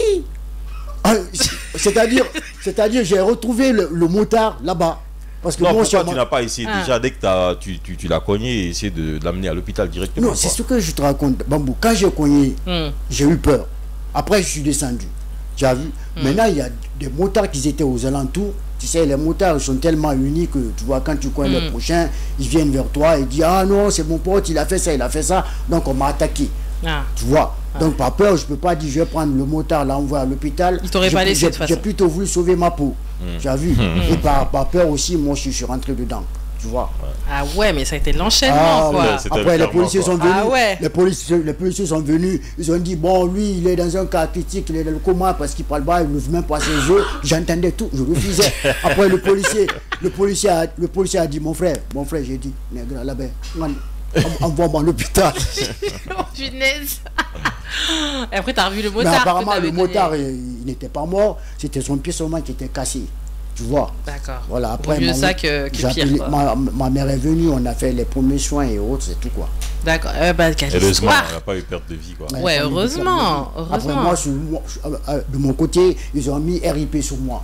c'est-à-dire, j'ai retrouvé le motard là-bas. Parce que non, pourquoi tu n'as pas essayé déjà, dès que tu l'as cogné, essayer de l'amener à l'hôpital directement? Non, c'est ce que je te raconte, Bambou. Quand j'ai cogné, j'ai eu peur. Après, je suis descendu. Tu as vu? Maintenant, il y a des motards qui étaient aux alentours. Tu sais, les motards ils sont tellement unis que tu vois, quand tu connais le prochain, ils viennent vers toi et disent ah non, c'est mon pote, il a fait ça. Donc, on m'a attaqué. Tu vois? Donc, par peur, je ne peux pas dire je vais prendre le motard, l'envoyer à l'hôpital. Il t'aurait pas laissé de toute façon. J'ai plutôt voulu sauver ma peau. Tu as vu? Et par peur aussi, moi, je suis rentré dedans. Tu vois? Ah ouais, mais ça a été l'enchaînement, quoi. Après, les policiers sont venus. Ah ouais. Les policiers sont venus. Ils ont dit, bon, lui, il est dans un cas critique, il est dans le coma parce qu'il parle pas, il ne veut même pas ses jeux. J'entendais tout, je refusais. Après, le policier a dit, mon frère, j'ai dit, nègre, là-bas, envoie-moi à l'hôpital. Oh, punaise. Et après, tu as revu le motard. Mais apparemment, le motard, il n'était pas mort. C'était son pied seulement qui était cassé. Tu vois? D'accord. Voilà, après, mieux ça que pire. Ma mère est venue, on a fait les premiers soins et autres, c'est tout quoi. D'accord. Heureusement, on n'a pas eu perte de vie quoi. Ouais, heureusement. Après, moi, de mon côté, ils ont mis RIP sur moi.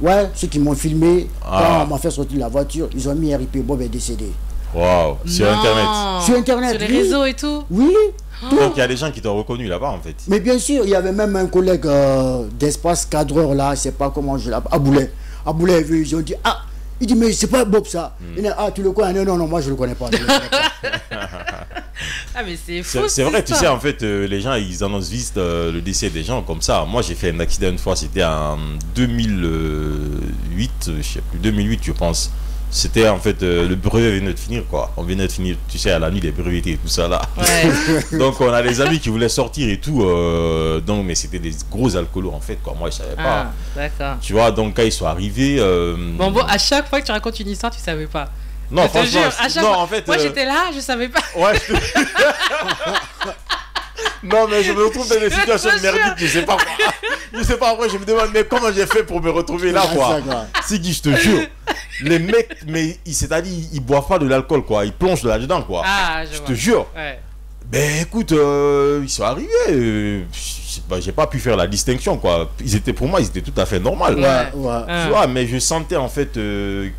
Ouais, ceux qui m'ont filmé, quand on m'a fait sortir la voiture, ils ont mis RIP, Bob est décédé. Waouh, sur Internet. Sur Internet, sur les réseaux et tout. Oui. Donc il y a des gens qui t'ont reconnu là-bas en fait. Mais bien sûr, il y avait même un collègue d'espace cadreur là, je sais pas comment je l'appelle. Aboulé, ils ont dit ah, il dit mais c'est pas Bob ça. Il dit ah tu le connais? Non, moi je le connais pas. Ah mais c'est fou. C'est vrai, tu sais en fait les gens ils annoncent vite le décès des gens comme ça. Moi j'ai fait un accident une fois, c'était en 2008, je sais plus, 2008 je pense. C'était en fait le brevet venait de finir quoi. On venait de finir, tu sais, à la nuit les brevets et tout ça là. Ouais. Donc on a des amis qui voulaient sortir et tout. Donc mais c'était des gros alcoolos en fait quoi. Moi je savais pas. D'accord. Tu vois, donc quand ils sont arrivés. Bon, à chaque fois que tu racontes une histoire, tu savais pas. Non, je franchement. Jure, à chaque fois, en fait. Moi j'étais là, je savais pas. Ouais. Non mais je me retrouve dans des situations merdiques, je sais pas quoi. Je sais pas, après je me demande mais comment j'ai fait pour me retrouver là quoi. Sigi, je te jure, les mecs, mais c'est-à-dire ils boivent pas de l'alcool quoi, ils plongent là-dedans quoi. Ah, je te jure. Ouais. Ben écoute, ils sont arrivés, j'ai pas pu faire la distinction quoi. Pour moi ils étaient tout à fait normal. Ouais. Tu vois, mais je sentais en fait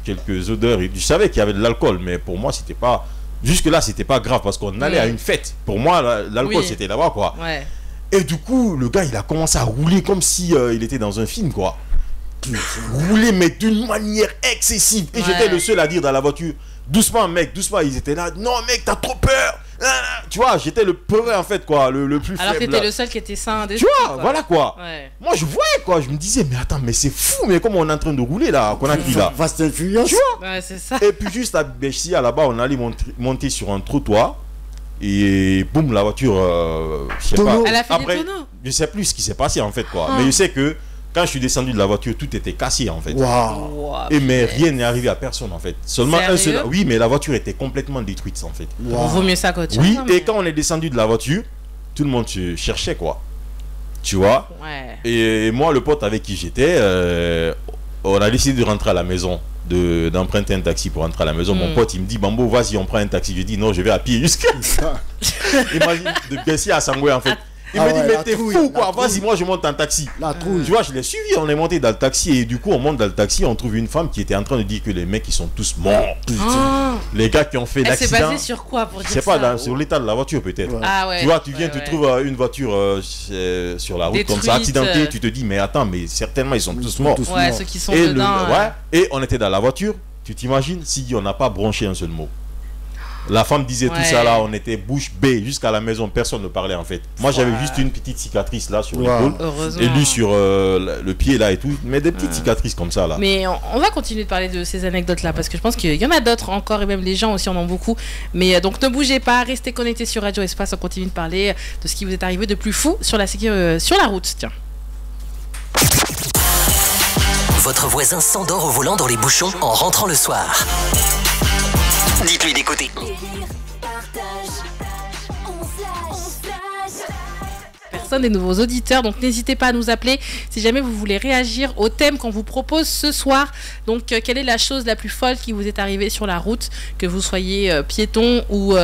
quelques odeurs et je savais qu'il y avait de l'alcool, mais pour moi c'était pas. Jusque-là, c'était pas grave parce qu'on allait à une fête. Pour moi, l'alcool, c'était là-bas, quoi. Ouais. Et du coup, le gars, il a commencé à rouler comme si il était dans un film, quoi. Rouler, mais d'une manière excessive. Et j'étais le seul à dire dans la voiture, doucement, mec, doucement. Ils étaient là, non, mec, t'as trop peur. Tu vois, j'étais le peureux, en fait, quoi, le plus alors faible. Alors, t'étais le seul qui était sain d'esprit. Tu vois, quoi. Voilà, quoi. Ouais. Moi, je voyais, quoi. Je me disais, mais attends, mais c'est fou, mais comment on est en train de rouler, là, qu'on a pris, là. Fast and Furious. Tu vois. Ouais, c'est ça. Et puis, juste à Béchia, là-bas, on allait monter sur un trottoir. Et boum, la voiture, je sais pas. Elle a fait des tonneaux. Je sais plus ce qui s'est passé, en fait, quoi. Mais je sais que quand je suis descendu de la voiture, tout était cassé en fait. Wow. Et mais rien n'est arrivé à personne en fait. Seulement un seul. Oui, mais la voiture était complètement détruite en fait. Wow. Vaut mieux ça qu'autre chose. Oui, et quand on est descendu de la voiture, tout le monde se cherchait quoi. Tu vois. Ouais. Et moi, le pote avec qui j'étais, on a décidé de rentrer à la maison, d'emprunter un taxi pour rentrer à la maison. Mon pote, il me dit, Bambo, vas-y, on prend un taxi. Je dis, non, je vais à pied jusqu'à ça. Imagine, de Bessie à Sangoué en fait. Il me dit, mais t'es fou quoi, vas-y, moi je monte en taxi. Tu vois, je l'ai suivi, on est monté dans le taxi et du coup, on monte dans le taxi, on trouve une femme qui était en train de dire que les mecs ils sont tous morts. Les gars qui ont fait l'accident. C'est basé sur quoi pour dire ça? C'est pas sur l'état de la voiture peut-être. Ah ouais. Tu vois, tu viens, tu trouves une voiture sur la route détruite, comme ça, accidentée, tu te dis, mais attends, mais certainement ils sont tous morts. Ouais, ceux qui sont dedans. Et on était dans la voiture, tu t'imagines si on n'a pas bronché un seul mot. La femme disait tout ça là, on était bouche bée jusqu'à la maison, personne ne parlait en fait. Moi j'avais juste une petite cicatrice là sur l'épaule et lui sur le pied là et tout, mais des petites cicatrices comme ça là. Mais on va continuer de parler de ces anecdotes là parce que je pense qu'il y en a d'autres encore et même les gens aussi en ont beaucoup. Mais donc ne bougez pas, restez connectés sur Radio Espace, on continue de parler de ce qui vous est arrivé de plus fou sur la route. Tiens. Votre voisin s'endort au volant dans les bouchons en rentrant le soir. Dites-lui d'écouter. personnes, des nouveaux auditeurs. Donc n'hésitez pas à nous appeler si jamais vous voulez réagir au thème qu'on vous propose ce soir. Donc quelle est la chose la plus folle qui vous est arrivée sur la route, que vous soyez piéton ou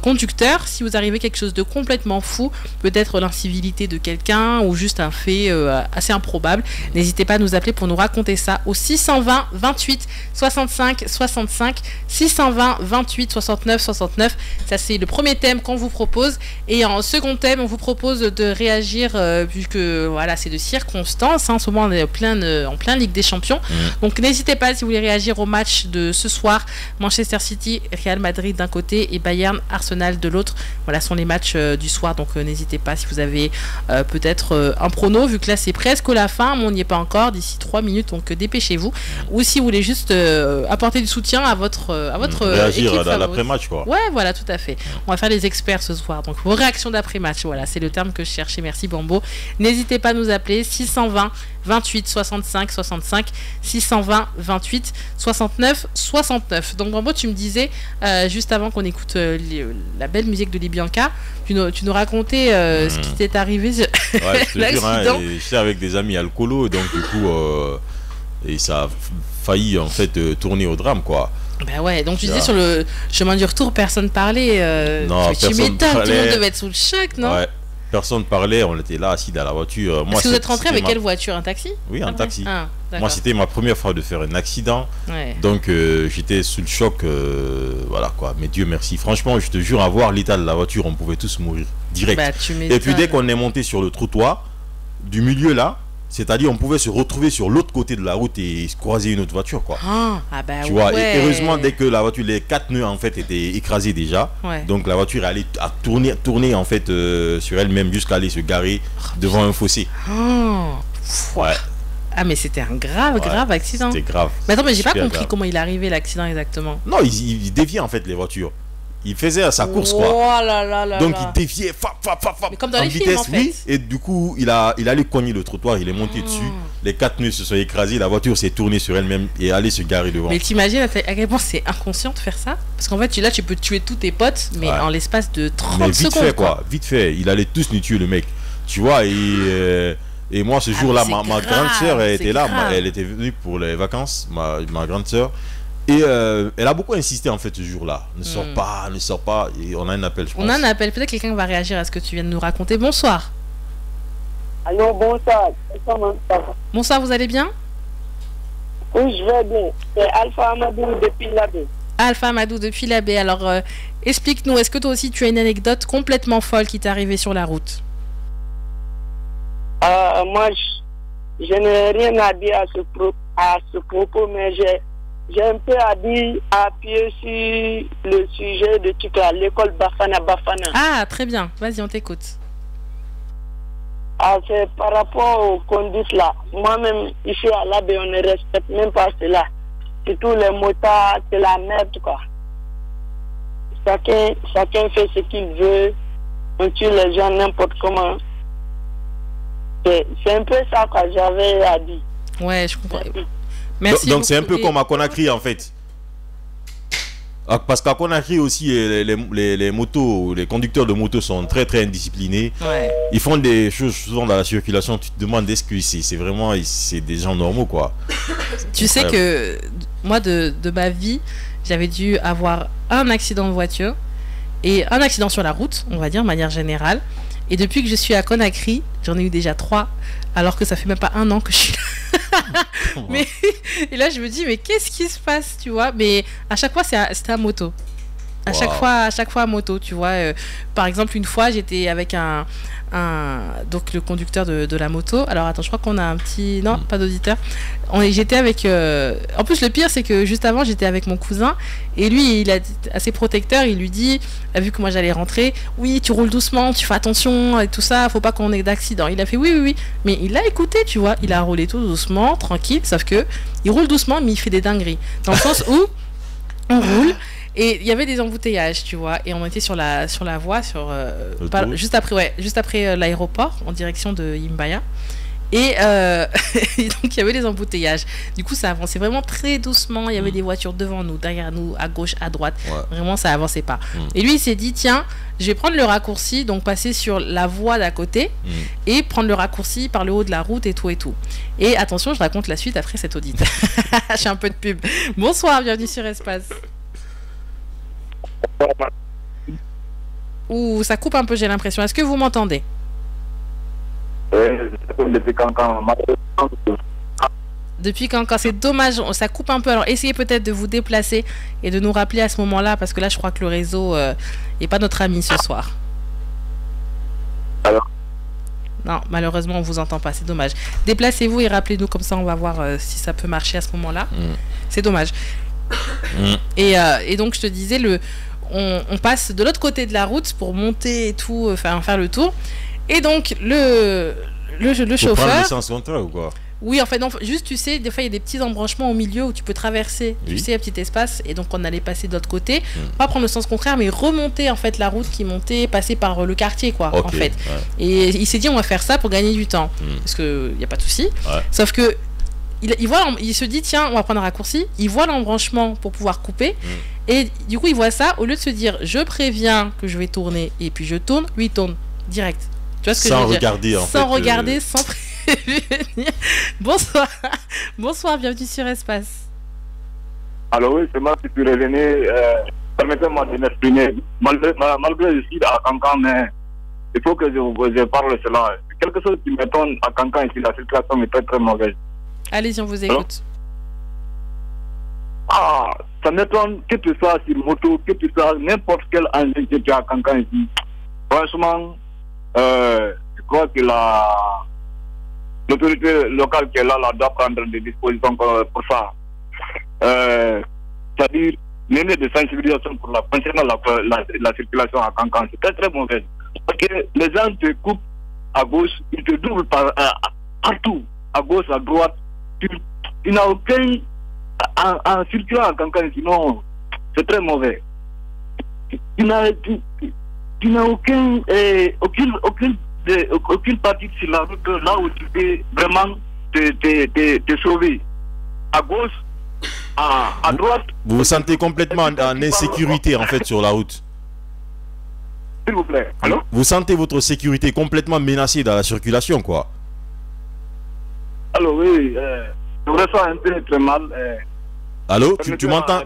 conducteur? Si vous arrivez quelque chose de complètement fou, peut-être l'incivilité de quelqu'un ou juste un fait assez improbable, n'hésitez pas à nous appeler pour nous raconter ça au 620 28 65 65 620 28 69 69. Ça c'est le premier thème qu'on vous propose, et en second thème on vous propose de réagir puisque voilà, c'est de circonstances, hein. En ce moment on est en plein Ligue des Champions, donc n'hésitez pas si vous voulez réagir au match de ce soir, Manchester City, Real Madrid d'un côté et Bayern, Arsenal de l'autre. Voilà sont les matchs du soir, donc n'hésitez pas si vous avez peut-être un prono, vu que là c'est presque la fin, mais on n'y est pas encore, d'ici 3 minutes, donc dépêchez-vous. Ou si vous voulez juste apporter du soutien à votre réagir équipe à l'après-match, quoi. Ouais, voilà, tout à fait. On va faire les experts ce soir, donc vos réactions d'après-match, voilà, c'est le terme que je cherchais. Merci Bambo. N'hésitez pas à nous appeler 620 28 65 65 620 28 69 69. Donc Bambo, tu me disais juste avant qu'on écoute la belle musique de Libianca, tu nous racontais ce qui t'est arrivé. Ouais, je te jure, hein, j'étais avec des amis alcoolos, donc du coup et ça a failli en fait tourner au drame, quoi. Ben ouais, donc tu disais sur le chemin du retour, personne parlait. Non, tu m'étonnes, tout le monde devait être sous le choc, non? Ouais. Personne parlait, on était là assis dans la voiture. Est-ce que vous êtes rentré avec quelle voiture? Un taxi? Oui, un taxi. Moi, c'était ma première fois de faire un accident. Ouais. Donc, j'étais sous le choc. Voilà quoi. Mais Dieu merci. Franchement, je te jure, à voir l'état de la voiture, on pouvait tous mourir direct. Bah, et puis, dès qu'on est monté sur le trottoir, du milieu là, c'est-à-dire on pouvait se retrouver sur l'autre côté de la route et croiser une autre voiture, quoi. Tu vois, et heureusement, dès que la voiture, les 4 nœuds en fait étaient écrasés déjà, donc la voiture allait à tourner en fait sur elle-même jusqu'à aller se garer devant un fossé. Ouais. Ah mais c'était un grave accident. C'était grave. Mais attends, mais j'ai pas compris comment il est arrivé l'accident exactement. Non, il déviait en fait les voitures. Il faisait sa course, quoi. Donc il déviait mais comme dans les films, en fait. Oui, et du coup il allait cogner le trottoir, il est monté dessus, les 4 pneus se sont écrasés, la voiture s'est tournée sur elle-même et allait se garer devant. Mais t'imagines à quel point c'est inconscient de faire ça? Parce qu'en fait là tu peux tuer tous tes potes, mais en l'espace de 30 secondes. Vite fait, quoi. Vite fait, il allait tous nous tuer, le mec. Tu vois, et moi ce jour-là, ma grande sœur était là, elle était venue pour les vacances, ma grande sœur. Et elle a beaucoup insisté en fait ce jour-là. Ne sors pas. Et on a un appel, je pense. On a un appel. Peut-être quelqu'un va réagir à ce que tu viens de nous raconter. Bonsoir. Allô, bonsoir. Bonsoir, vous allez bien? Oui, je vais bien. C'est Alpha Amadou depuis la baie. Alpha Amadou depuis la baie. Alors, explique-nous, est-ce que toi aussi tu as une anecdote complètement folle qui t'est arrivée sur la route? Moi, je n'ai rien à dire à ce propos, mais j'ai un peu appuyé sur le sujet de Tukla, l'école Bafana. Ah, très bien. Vas-y, on t'écoute. C'est par rapport aux conduites là. Moi-même, ici à l'Abbé, on ne respecte même pas cela. Surtout les motards, c'est la merde, quoi. Chacun fait ce qu'il veut. On tue les gens n'importe comment. C'est un peu ça que j'avais à dire. Ouais, je comprends. Merci. Donc c'est un peu comme à Conakry en fait. Parce qu'à Conakry aussi, les motos, les conducteurs de motos sont très très indisciplinés. Ouais. Ils font des choses souvent dans la circulation. Tu te demandes est-ce que c'est vraiment des gens normaux, quoi. Tu sais que moi de ma vie, j'avais dû avoir un accident de voiture et un accident sur la route, on va dire de manière générale. Et depuis que je suis à Conakry, j'en ai eu déjà 3, alors que ça fait même pas 1 an que je suis là. Et là, je me dis, mais qu'est-ce qui se passe, tu vois? Mais à chaque fois, c'était à moto. À chaque fois à moto, tu vois. Par exemple, une fois, j'étais avec donc le conducteur de la moto. Alors attends, je crois qu'on a un petit... Non, pas d'auditeur. J'étais avec... En plus, le pire, c'est que juste avant, j'étais avec mon cousin. Et lui, il est assez protecteur. Il lui dit, vu que moi, j'allais rentrer, oui, tu roules doucement, tu fais attention et tout ça. Faut pas qu'on ait d'accident. Il a fait oui. Mais il a écouté, tu vois. Il a roulé tout doucement, tranquille. Sauf que il roule doucement, mais il fait des dingueries. Dans le sens où on roule... Et il y avait des embouteillages, tu vois, et on était sur la voie, juste après l'aéroport, en direction de Yimbaya. Et donc il y avait des embouteillages. Du coup ça avançait vraiment très doucement. Il y avait des voitures devant nous, derrière nous, à gauche, à droite. Vraiment ça avançait pas. Et lui il s'est dit tiens, je vais prendre le raccourci, donc passer sur la voie d'à côté et prendre le raccourci par le haut de la route et tout et tout. Et attention, je raconte la suite après cette audite. J'ai un peu de pub. Bonsoir, bienvenue sur Espace. Ouh, ça coupe un peu, j'ai l'impression. Est-ce que vous m'entendez? Depuis quand c'est dommage, ça coupe un peu. Alors essayez peut-être de vous déplacer et de nous rappeler à ce moment-là, parce que là je crois que le réseau n'est pas notre ami ce soir. Alors non, malheureusement on vous entend pas, c'est dommage. Déplacez-vous et rappelez-nous, comme ça on va voir si ça peut marcher à ce moment-là. C'est dommage. Et donc je te disais, on passe de l'autre côté de la route pour monter et tout, faire le tour. Et donc le chauffeur. Prendre le sens contraire ou quoi? Oui, en fait, non, juste tu sais, des fois il y a des petits embranchements au milieu où tu peux traverser, tu sais, un petit espace, et donc on allait passer de l'autre côté, pas prendre le sens contraire, mais remonter en fait la route qui montait, passer par le quartier, quoi, en fait. Et il s'est dit on va faire ça pour gagner du temps, parce que y a pas de souci. Sauf que il se dit tiens on va prendre un raccourci, il voit l'embranchement pour pouvoir couper, et du coup il voit ça, au lieu de se dire je préviens que je vais tourner et puis je tourne, lui il tourne direct. Tu vois ce que sans je veux regarder dire? en sans fait, regarder, sans prévenir. Bonsoir, bonsoir, bienvenue sur Espace. Alors oui, c'est moi qui suis revenu. Permettez-moi de m'exprimer. Malgré je suis à Cancan, mais il faut que je parle cela. Quelque chose qui m'étonne à Cancan ici, la circulation est très très mauvaise. Allez-y, on vous écoute. Ah, ça m'étonne que tu sois sur moto, que tu sois n'importe quel engin que tu as à Cancan ici. Franchement, je crois que l'autorité locale qui est là doit prendre des dispositions pour ça. C'est-à-dire, mener des sensibilisations concernant la circulation à Cancan, c'est très très mauvais. Parce que les gens te coupent à gauche, ils te doublent partout, à gauche, à droite. Tu n'as aucun. En circulant à Cancan, sinon, c'est très mauvais. Tu n'as aucune partie sur la route là où tu peux vraiment te sauver. À gauche, à droite. Vous vous sentez complètement en insécurité en fait sur la route? S'il vous plaît. Allô? Vous sentez votre sécurité complètement menacée dans la circulation, quoi? Alors oui, je me ressens un peu très mal. Allô, tu m'entends?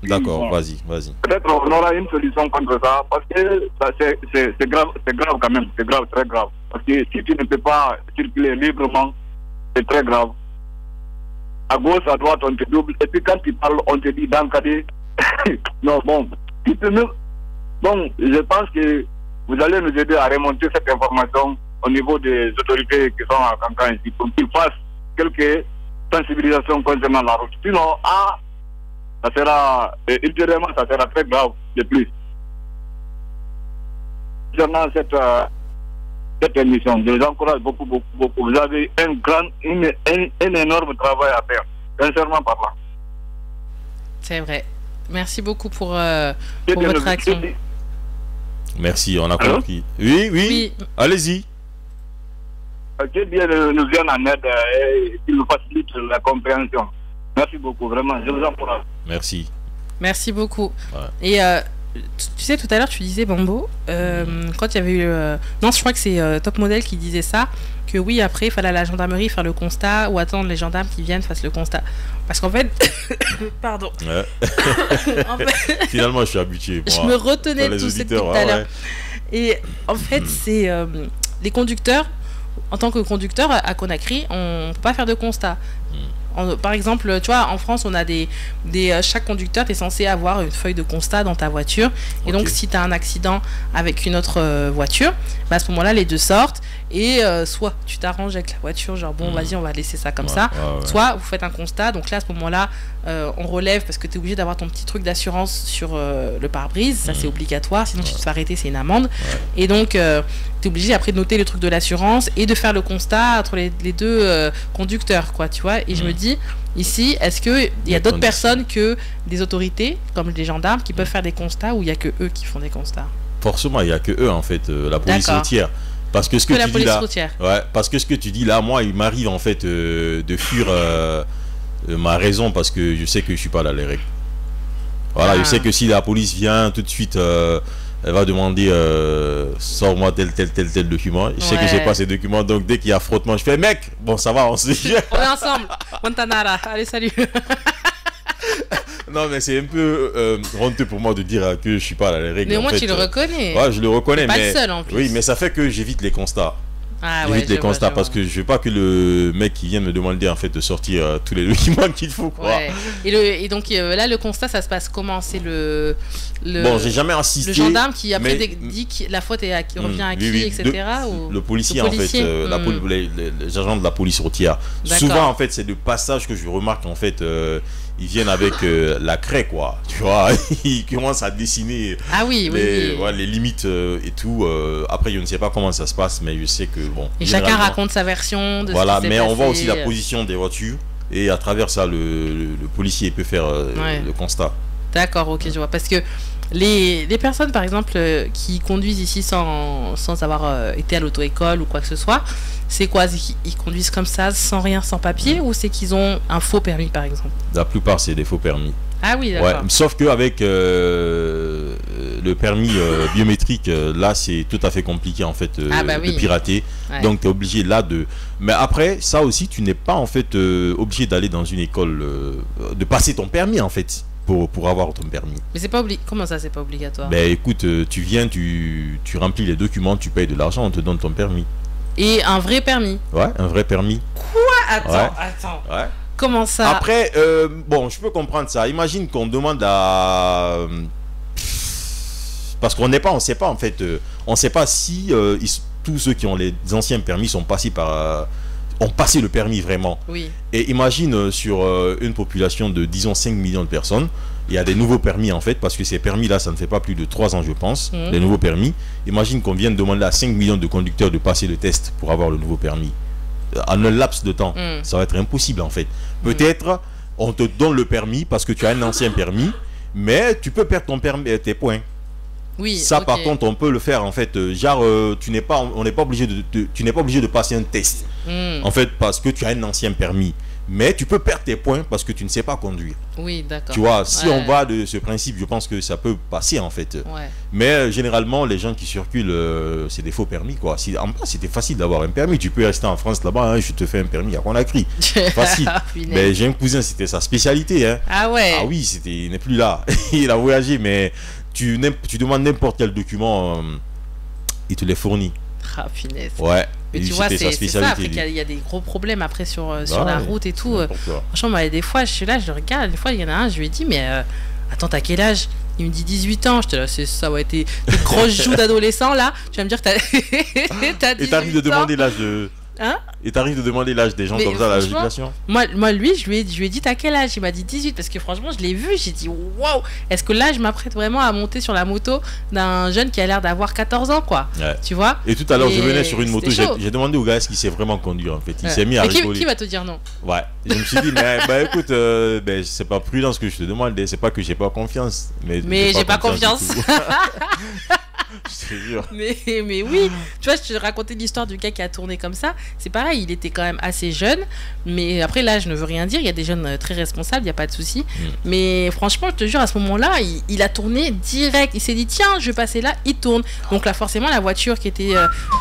D'accord, bon, vas-y. Peut-être on aura une solution contre ça, parce que c'est grave quand même, c'est grave, très grave. Parce que si tu ne peux pas circuler librement, c'est très grave. À gauche, à droite, on te double, et puis quand tu parles, on te dit d'encader. Non, bon, bon, je pense que vous allez nous aider à remonter cette information au niveau des autorités qui sont à Cancan ici, pour qu'ils fassent quelques sensibilisation concernant la route. Sinon, ça sera, ultérieurement, ça sera très grave de plus. Concernant cette émission, je vous encourage beaucoup. Vous avez un énorme travail à faire, sincèrement parlant. C'est vrai. Merci beaucoup pour votre action. Merci, on a compris. Oui. Allez-y. Que Dieu nous vienne en aide et qu'il nous facilite la compréhension. Merci beaucoup, vraiment, je vous encourage. Merci beaucoup. Ouais. Et tu sais, tout à l'heure, tu disais, Bambo, quand il y avait eu... non, je crois que c'est Top Model qui disait ça, que oui, après, il fallait aller à la gendarmerie faire le constat ou attendre les gendarmes qui viennent fassent le constat. Parce qu'en fait... Pardon. Ouais. En fait, finalement, je suis habitué. Je me retenais de tout ça tout à l'heure. Et en fait, c'est les conducteurs. En tant que conducteur à Conakry, on ne peut pas faire de constat. Par exemple, tu vois, en France, on a chaque conducteur est censé avoir une feuille de constat dans ta voiture. Et donc, si tu as un accident avec une autre voiture, bah, à ce moment-là, les deux sortent. Et soit tu t'arranges avec la voiture, genre bon, vas-y, on va laisser ça comme ça. Soit vous faites un constat. Donc là, à ce moment-là, on relève parce que tu es obligé d'avoir ton petit truc d'assurance sur le pare-brise. Ça, c'est obligatoire. Sinon, si tu te fais arrêter, c'est une amende. Et donc, tu es obligé après de noter le truc de l'assurance et de faire le constat entre les deux conducteurs, quoi, tu vois. Et je me dis, ici, est-ce qu'il y a d'autres personnes que des autorités, comme les gendarmes, qui peuvent faire des constats, ou il n'y a que eux qui font des constats? Forcément, il n'y a que eux, en fait, la police routière. Parce que ce que la tu police dis là, routière. ouais, parce que ce que tu dis là, moi, il m'arrive en fait de fuir ma raison parce que je sais que je suis pas dans les règles. Voilà, je sais que si la police vient tout de suite, elle va demander sors-moi tel document. Je sais que j'ai pas ces documents, donc dès qu'il y a frottement, je fais mec, bon ça va, on se on est ensemble. Montanara, allez salut. Non mais c'est un peu honteux pour moi de dire que je suis pas dans les règles. Mais moi tu le reconnais. Ouais, je le reconnais, pas mais le seul en plus. Oui, mais ça fait que j'évite les constats. J'évite les constats parce que je veux pas que le mec qui vient me demander en fait de sortir tous les documents qu'il faut quoi. Ouais. Et donc là le constat ça se passe comment? C'est bon, j'ai jamais assisté. Le gendarme qui après dit que la faute revient à qui, etc. Le policier en fait, les agents de la police routière. Souvent en fait c'est de passage que je remarque en fait. Ils viennent avec la craie quoi, tu vois, ils commencent à dessiner les limites et tout. Après je ne sais pas comment ça se passe, mais je sais que bon. Et chacun raconte sa version de voilà, ce qui mais passé. On voit aussi la position des voitures et à travers ça le policier peut faire le constat. D'accord, ok, je vois. Parce que les personnes par exemple qui conduisent ici sans avoir été à l'auto-école ou quoi que ce soit, c'est quoi? Ils conduisent comme ça, sans rien, sans papier, ou c'est qu'ils ont un faux permis par exemple? La plupart c'est des faux permis. Ah oui, d'accord. Ouais, sauf qu'avec le permis biométrique, là c'est tout à fait compliqué en fait de pirater. Ouais. Donc tu es obligé là de... Mais après, ça aussi, tu n'es pas en fait obligé d'aller dans une école, de passer ton permis en fait. Pour avoir ton permis. Mais c'est pas comment ça c'est pas obligatoire? Ben écoute, tu viens, tu remplis les documents, tu payes de l'argent, on te donne ton permis. Et un vrai permis? Ouais, un vrai permis. Quoi? Attends. Ouais. Comment ça? Après, bon, je peux comprendre ça. Imagine qu'on demande à... Parce qu'on sait pas en fait, on sait pas si tous ceux qui ont les anciens permis sont passés par... ont passé le permis vraiment. Oui. Et imagine sur une population de disons 5 millions de personnes, il y a des nouveaux permis en fait, parce que ces permis là ça ne fait pas plus de 3 ans je pense, les nouveaux permis. Imagine qu'on vienne demander à 5 millions de conducteurs de passer le test pour avoir le nouveau permis. En un laps de temps, ça va être impossible en fait. Peut-être on te donne le permis parce que tu as un ancien permis, mais tu peux perdre ton permis, tes points. Oui, ça par contre on peut le faire en fait, genre tu n'es pas obligé de passer un test en fait parce que tu as un ancien permis, mais tu peux perdre tes points parce que tu ne sais pas conduire. Oui, d'accord. Tu vois, si on va de ce principe, je pense que ça peut passer en fait. Ouais. Mais généralement les gens qui circulent c'est des faux permis quoi. En plus c'était facile d'avoir un permis, tu peux rester en France là-bas, hein, je te fais un permis à Conakry. Facile. Mais j'ai un cousin, c'était sa spécialité hein. Ah ouais. Ah oui, il n'est plus là. Il a voyagé mais tu demandes n'importe quel document, il te les fournit. Ah, finesse. Ouais. Mais tu vois, c'est ça, après qu'il y a des gros problèmes après sur la route et tout. Franchement, moi, des fois, je suis là, je regarde, des fois, il y en a un, je lui ai dit, mais attends, t'as quel âge? Il me dit 18 ans. J'étais là, c'est ça, ouais, t'es grosses joues d'adolescent, là. Tu vas me dire que t'as 18 ans. Et t'arrives de demander l'âge de... Hein? Et t'arrives de demander l'âge des gens comme ça à la législation? Moi, lui, je lui ai dit t'as quel âge? Il m'a dit 18 parce que franchement, je l'ai vu. J'ai dit waouh, est-ce que là, je m'apprête vraiment à monter sur la moto d'un jeune qui a l'air d'avoir 14 ans, quoi? Ouais. Tu vois? Et tout à l'heure, je venais sur une moto. J'ai demandé au gars est-ce qu'il sait vraiment conduire en fait. Il s'est mis à rigoler. Qui va te dire non? Ouais. Je me suis dit, mais bah, écoute, c'est pas prudent ce que je te demande. C'est pas que j'ai pas confiance. Mais j'ai pas confiance. Je te jure. Mais oui, tu vois, je te racontais l'histoire du gars qui a tourné comme ça. C'est pareil, il était quand même assez jeune. Mais après, là, je ne veux rien dire. Il y a des jeunes très responsables, il n'y a pas de souci. Mais franchement, je te jure, à ce moment-là, il a tourné direct. Il s'est dit, tiens, je vais passer là, il tourne. Donc là, forcément, la voiture qui était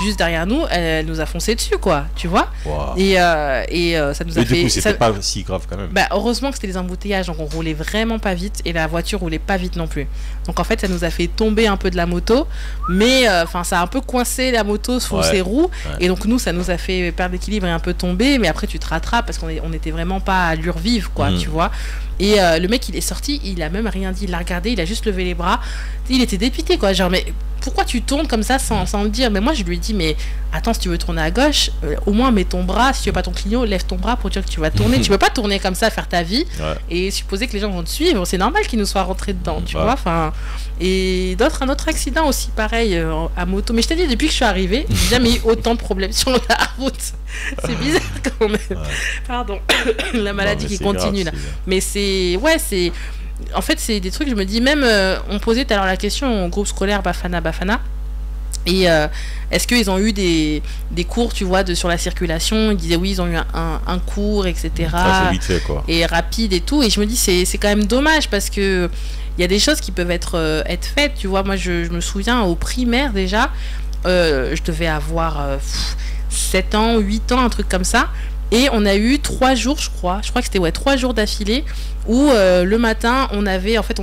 juste derrière nous, elle nous a foncé dessus, quoi. Tu vois? Wow. Et ça nous a fait. Du coup, c'était pas si grave quand même. Bah, heureusement que c'était les embouteillages. Donc on roulait vraiment pas vite. Et la voiture roulait pas vite non plus. Donc en fait, ça nous a fait tomber un peu de la moto. Mais enfin ça a un peu coincé la moto sur ses roues et donc nous ça nous a fait perdre l'équilibre et un peu tomber, mais après tu te rattrapes parce qu'on était vraiment pas à l'allure vive quoi, tu vois. Et le mec il est sorti, il a même rien dit, il l'a regardé, il a juste levé les bras, il était dépité quoi, genre mais pourquoi tu tournes comme ça sans le dire? Mais moi je lui ai dit mais attends, si tu veux tourner à gauche, au moins mets ton bras, si tu veux pas ton clignot, lève ton bras pour dire que tu vas tourner. Tu peux pas tourner comme ça, faire ta vie et supposer que les gens vont te suivre, c'est normal qu'ils nous soient rentrés dedans, tu vois. Enfin, et un autre accident aussi pareil à moto, mais je t'ai dit depuis que je suis arrivée, j'ai jamais eu autant de problèmes sur la route. C'est bizarre quand même. Pardon, la maladie qui continue là. Mais c'est en fait c'est des trucs, je me dis même on posait tout à l'heure la question au groupe scolaire Bafana. Et est-ce qu'ils ont eu des cours, tu vois, sur la circulation? Ils disaient oui, ils ont eu un cours, etc. Ça, c'est vite fait, quoi. Et rapide et tout. Et je me dis, c'est quand même dommage parce que il y a des choses qui peuvent être faites, tu vois. Moi, je me souviens au primaire déjà, je devais avoir 7 ans, 8 ans, un truc comme ça. Et on a eu 3 jours, je crois que c'était 3 jours d'affilée où le matin, on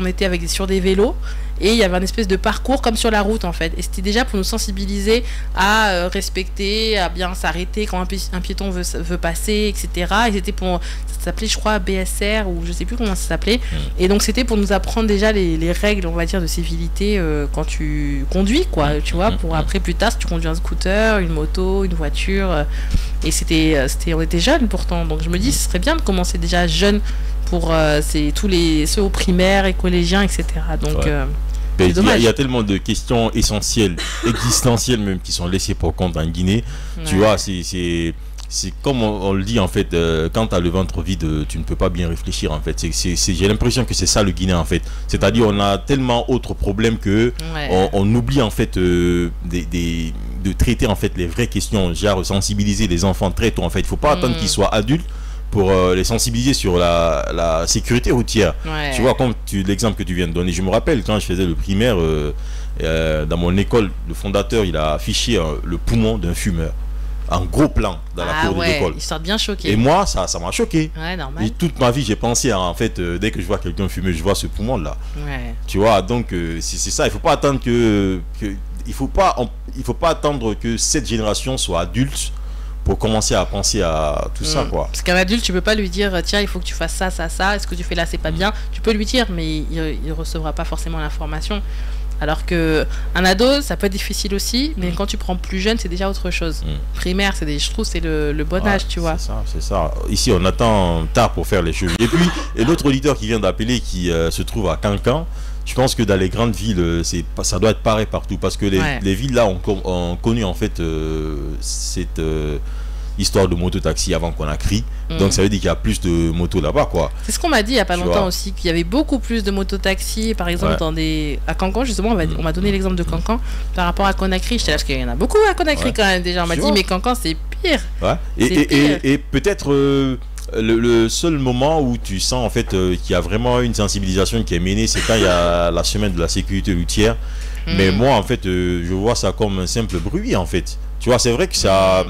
était sur des vélos. Et il y avait un espèce de parcours comme sur la route en fait. Et c'était déjà pour nous sensibiliser à respecter, à bien s'arrêter quand un piéton veut passer, etc. Et c'était ça s'appelait je crois BSR ou je sais plus comment ça s'appelait. Et donc c'était pour nous apprendre déjà les règles, on va dire, de civilité quand tu conduis, quoi. Tu vois, pour après plus tard si tu conduis un scooter, une moto, une voiture. Et on était jeunes pourtant. Donc je me dis ce serait bien de commencer déjà jeune pour ceux au primaire et collégiens, etc. Donc il y a tellement de questions essentielles, existentielles même, qui sont laissées pour compte en Guinée. Tu vois, c'est comme on le dit en fait, quand tu as le ventre vide, tu ne peux pas bien réfléchir en fait. J'ai l'impression que c'est ça le Guinéen en fait. C'est-à-dire on a tellement autres problèmes que on oublie en fait de traiter en fait les vraies questions, genre sensibiliser les enfants très tôt en fait. Il ne faut pas attendre qu'ils soient adultes pour les sensibiliser sur la sécurité routière. Tu vois, comme l'exemple que tu viens de donner, je me rappelle quand je faisais le primaire, dans mon école, le fondateur, il a affiché le poumon d'un fumeur en gros plan dans la cour de l'école. Ils sortent bien choqués. Et moi, ça m'a choqué. Ouais, normal. Et toute ma vie, j'ai pensé en fait, dès que je vois quelqu'un fumer, je vois ce poumon là. Tu vois, donc c'est ça. Il faut pas attendre il faut pas attendre que cette génération soit adulte pour commencer à penser à tout ça, quoi. Parce qu'un adulte, tu peux pas lui dire tiens, il faut que tu fasses ça, est-ce que tu fais là, c'est pas bien. Tu peux lui dire, mais il recevra pas forcément l'information. Alors que un ado, ça peut être difficile aussi, mais quand tu prends plus jeune, c'est déjà autre chose. Primaire, je trouve c'est le bon âge, tu vois. C'est ça. Ici, on attend tard pour faire les choses. Et puis, l'autre auditeur qui vient d'appeler, qui se trouve à Cancan, je pense que dans les grandes villes, ça doit être pareil partout, parce que les villes là ont connu en fait cette histoire de moto-taxi avant qu'on a crié. Donc ça veut dire qu'il y a plus de motos là-bas, quoi. C'est ce qu'on m'a dit il y a pas longtemps aussi, qu'il y avait beaucoup plus de moto-taxi, par exemple à Cancan justement, on m'a donné l'exemple de Cancan par rapport à Conakry. J'étais là parce qu'il y en a beaucoup à Conakry quand même déjà. On m'a dit mais Cancan c'est pire. Et peut-être le seul moment où tu sens en fait qu'il y a vraiment une sensibilisation qui est menée, c'est quand il y a la semaine de la sécurité routière. Mais moi en fait je vois ça comme un simple bruit en fait. Tu vois, c'est vrai que ça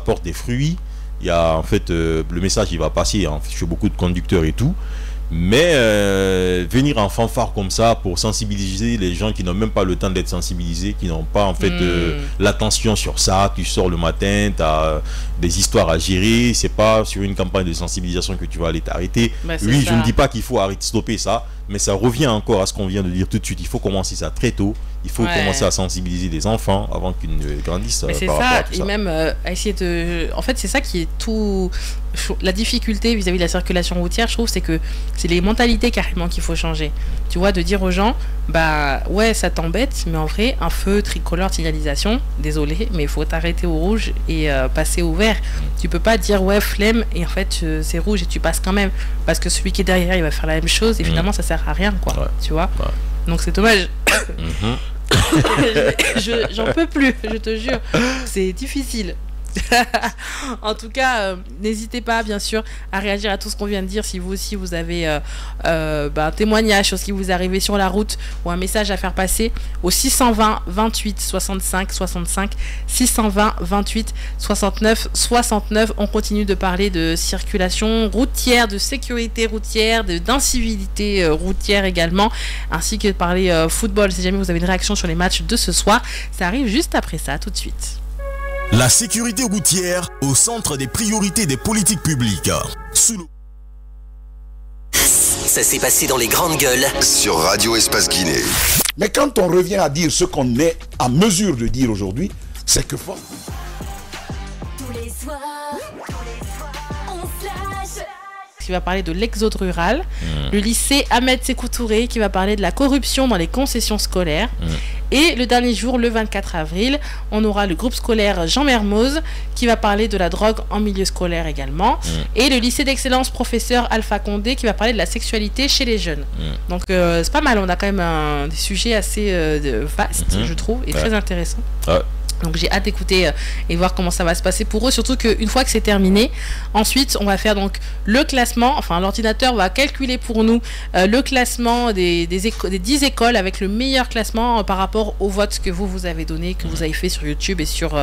porte des fruits. Il y a en fait le message il va passer chez beaucoup de conducteurs et tout. Mais venir en fanfare comme ça pour sensibiliser les gens qui n'ont même pas le temps d'être sensibilisés, qui n'ont pas en fait l'attention sur ça, tu sors le matin, tu as des histoires à gérer, c'est pas sur une campagne de sensibilisation que tu vas aller t'arrêter. Oui, je ne dis pas qu'il faut stopper ça, mais ça revient encore à ce qu'on vient de dire tout de suite. Il faut commencer ça très tôt. Il faut commencer à sensibiliser les enfants avant qu'ils ne grandissent. Mais c'est ça, et même à essayer de... En fait, c'est ça qui est tout... La difficulté vis-à-vis de la circulation routière, je trouve, c'est que c'est les mentalités carrément qu'il faut changer. Tu vois, de dire aux gens, bah ouais, ça t'embête, mais en vrai, un feu tricolore de signalisation, désolé, mais il faut t'arrêter au rouge et passer au vert. Tu peux pas dire ouais, flemme, et en fait, c'est rouge et tu passes quand même. Parce que celui qui est derrière, il va faire la même chose, et finalement, ça sert à rien, quoi. Tu vois. Donc c'est dommage. J'en peux plus, je te jure. C'est difficile. En tout cas, n'hésitez pas bien sûr à réagir à tout ce qu'on vient de dire. Si vous aussi vous avez un témoignage sur ce qui vous est arrivé sur la route ou un message à faire passer au 620 28 65 65 620 28 69 69. On continue de parler de circulation routière, de sécurité routière, d'incivilité routière également, ainsi que de parler football. Si jamais vous avez une réaction sur les matchs de ce soir, ça arrive juste après ça, tout de suite. La sécurité routière au centre des priorités des politiques publiques. Ça s'est passé dans les grandes gueules sur Radio Espace Guinée. Mais quand on revient à dire ce qu'on est en mesure de dire aujourd'hui, c'est que fort. Tous les soirs, on flash. Qui va parler de l'exode rural, le lycée Ahmed Sékou Touré qui va parler de la corruption dans les concessions scolaires, Et le dernier jour, le 24 avril, on aura le groupe scolaire Jean Mermoz qui va parler de la drogue en milieu scolaire également. Et le lycée d'excellence professeur Alpha Condé qui va parler de la sexualité chez les jeunes. Donc c'est pas mal, on a quand même des sujets assez vastes, je trouve, et très intéressants. Donc j'ai hâte d'écouter et voir comment ça va se passer pour eux, surtout qu'une fois que c'est terminé, ensuite on va faire donc le classement, enfin l'ordinateur va calculer pour nous le classement des 10 écoles avec le meilleur classement par rapport au vote que vous avez donné, que vous avez fait sur YouTube et sur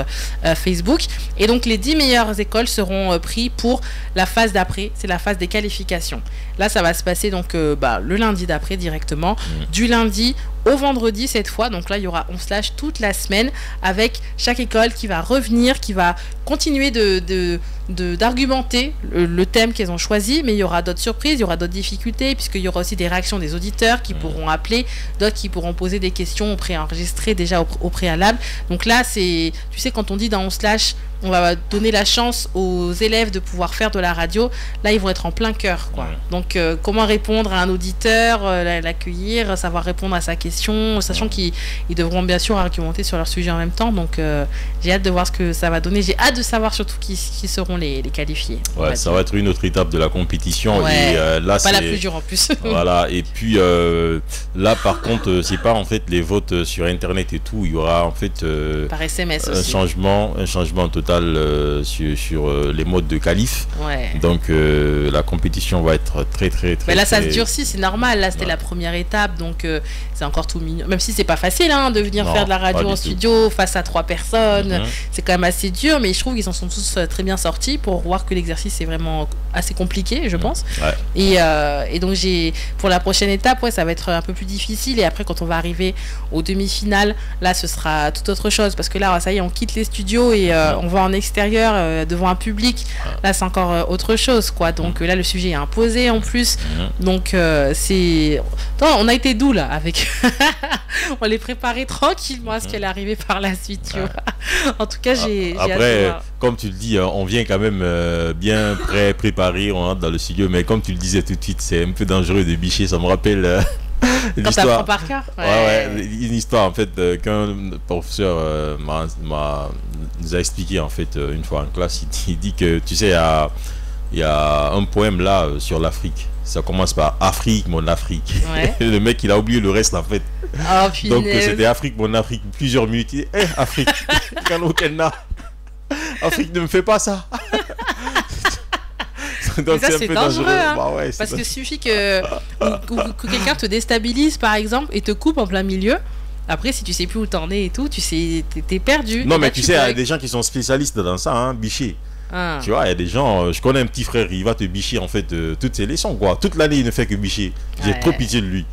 Facebook. Et donc les 10 meilleures écoles seront pris pour la phase d'après, c'est la phase des qualifications. Là ça va se passer donc le lundi d'après directement, du lundi au vendredi cette fois. Donc là il y aura On Slash toute la semaine avec chaque école qui va revenir, qui va continuer d'argumenter le thème qu'elles ont choisi, mais il y aura d'autres surprises, il y aura d'autres difficultés, puisqu'il y aura aussi des réactions des auditeurs qui pourront appeler, d'autres qui pourront poser des questions préenregistrées déjà au préalable. Donc là c'est, tu sais, quand on dit dans On Slash on va donner la chance aux élèves de pouvoir faire de la radio, là ils vont être en plein cœur quoi. Donc comment répondre à un auditeur, l'accueillir, savoir répondre à sa question, sachant qu'ils devront bien sûr argumenter sur leur sujet en même temps. Donc j'ai hâte de voir ce que ça va donner, j'ai hâte de savoir surtout qui seront les qualifiés. Ouais, ça va être une autre étape de la compétition. Ouais, et là pas la plus dure en plus. Voilà, et puis là par contre c'est pas en fait les votes sur internet et tout, il y aura en fait par SMS un aussi. changement total sur les modes de qualif. Donc la compétition va être très mais là ça se durcit, c'est normal, là c'était la première étape, donc c'est encore tout mignon, même si c'est pas facile de venir faire de la radio en studio face à 3 personnes, c'est quand même assez dur, mais je trouve qu'ils en sont tous très bien sortis pour voir que l'exercice est vraiment assez compliqué, je pense. Et donc pour la prochaine étape, ça va être un peu plus difficile, et après quand on va arriver aux demi-finales, là ce sera tout autre chose, parce que là ça y est, on quitte les studios et on va en extérieur devant un public. Là c'est encore autre chose quoi. Donc là le sujet est imposé en plus. Donc on a été doux là avec on les préparait tranquillement à ce qu'elle arrivait par la suite, tu vois. En tout cas j'ai après comme tu le dis, on vient quand même bien préparé, on rentre dans le studio, mais comme tu le disais tout de suite, c'est un peu dangereux de bicher. Ça me rappelle quand t'apprends par cœur. Une histoire en fait qu'un professeur nous a expliqué en fait une fois en classe. Il dit que tu sais il y a un poème là sur l'Afrique, ça commence par Afrique mon Afrique. Le mec il a oublié le reste en fait. Donc c'était Afrique mon Afrique, plusieurs minutes il dit Afrique Afrique ne me fait pas ça. Donc ça c'est dangereux parce que suffit que quelqu'un te déstabilise par exemple et te coupe en plein milieu. Après si tu sais plus où t'en es et tout, tu sais t'es perdu. Non mais tu sais il y a des gens qui sont spécialistes dans ça, bicher. Tu vois, il y a des gens, je connais un petit frère, il va te bicher en fait toutes ses leçons quoi. Toute l'année il ne fait que bicher. J'ai trop pitié de lui.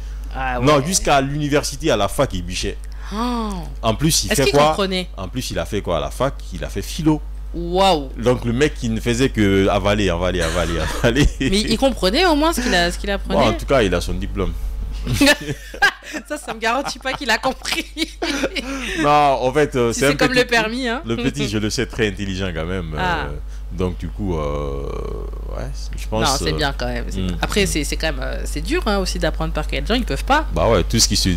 Non, jusqu'à l'université, à la fac il bichait. En plus il fait quoi? En plus il a fait quoi à la fac? Il a fait philo. Waouh. Donc le mec il ne faisait que avaler. Mais il comprenait au moins ce qu'il apprenait. En tout cas il a son diplôme. ça me garantit pas qu'il a compris. Non en fait c'est comme le permis Le petit je le sais très intelligent quand même. Donc du coup je pense non c'est bien quand même. Après c'est quand même c'est dur aussi d'apprendre par cœur. Les gens ils peuvent pas. Tout ce qui se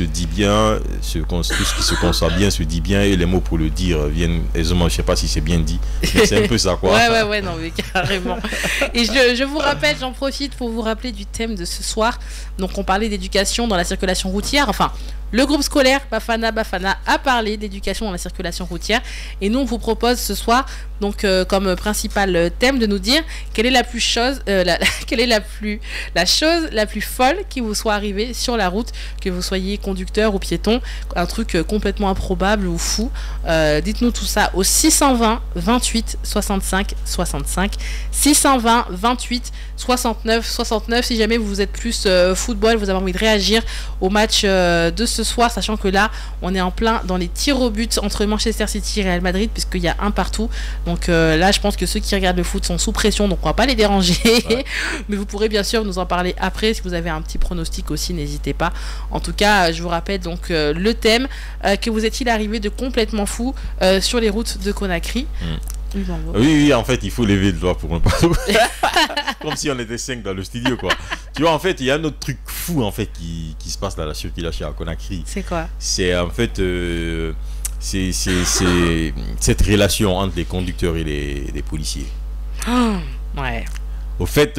dit bien, tout ce qui se conçoit bien se dit bien, et les mots pour le dire viennent aisément. Je sais pas si c'est bien dit, mais c'est un peu ça quoi. Ouais non mais carrément. Et je vous rappelle, j'en profite pour vous rappeler du thème de ce soir. Donc on parlait d'éducation dans la circulation routière, enfin le groupe scolaire Bafana a parlé d'éducation dans la circulation routière, et nous on vous propose ce soir donc comme principal thème de nous dire quelle est la chose la plus folle qui vous soit arrivée sur la route, que vous soyez conducteur ou piéton, un truc complètement improbable ou fou. Dites-nous tout ça au 620 28 65 65 620 28 69 si jamais vous êtes plus football, vous avez envie de réagir au match de ce soir, sachant que là on est en plein dans les tirs au but entre Manchester City et Real Madrid, puisqu'il y a un partout. Donc là je pense que ceux qui regardent le foot sont sous pression, donc on va pas les déranger. Mais vous pourrez bien sûr nous en parler après. Si vous avez un petit pronostic aussi, n'hésitez pas. En tout cas je vous rappelle donc le thème, que vous est-il arrivé de complètement fou sur les routes de Conakry. Oui, en fait, il faut lever le doigt pour ne pas... Comme si on était 5 dans le studio, quoi. Tu vois, en fait, il y a un autre truc fou, en fait, qui se passe dans la circulation à Conakry. C'est quoi? C'est, en fait... c'est cette relation entre les conducteurs et les policiers. Ouais. Au fait,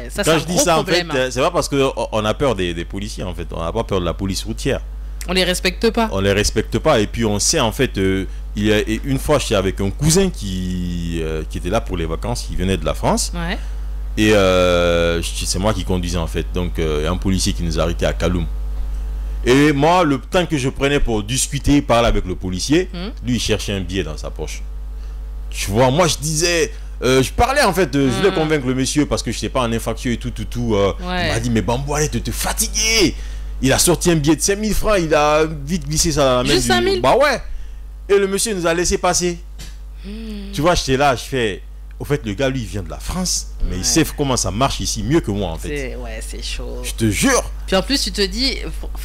ça, quand je dis ça, problème, en fait, c'est pas parce qu'on a peur des policiers, en fait. On n'a pas peur de la police routière. On les respecte pas. On les respecte pas. Et puis, on sait, en fait, il y a une fois, j'étais avec un cousin qui était là pour les vacances, qui venait de la France. Ouais. Et c'est moi qui conduisais, en fait. Donc, il y a un policier qui nous a arrêtés à Kaloum. Et moi, le temps que je prenais pour discuter, parler avec le policier, lui, il cherchait un billet dans sa poche. Tu vois, moi, je disais... je parlais, en fait, je voulais convaincre le monsieur parce que je n'étais pas en infraction et tout. Il m'a dit, mais Bambou, allez, te fatiguer. Il a sorti un billet de 5000 francs, il a vite glissé ça dans la main. Juste 5000 ? Bah ouais. Et le monsieur nous a laissé passer. Tu vois, j'étais là, je fais... Au fait, le gars, lui, il vient de la France, mais il sait comment ça marche ici mieux que moi, en fait. C'est chaud. Je te jure. Puis en plus, tu te dis,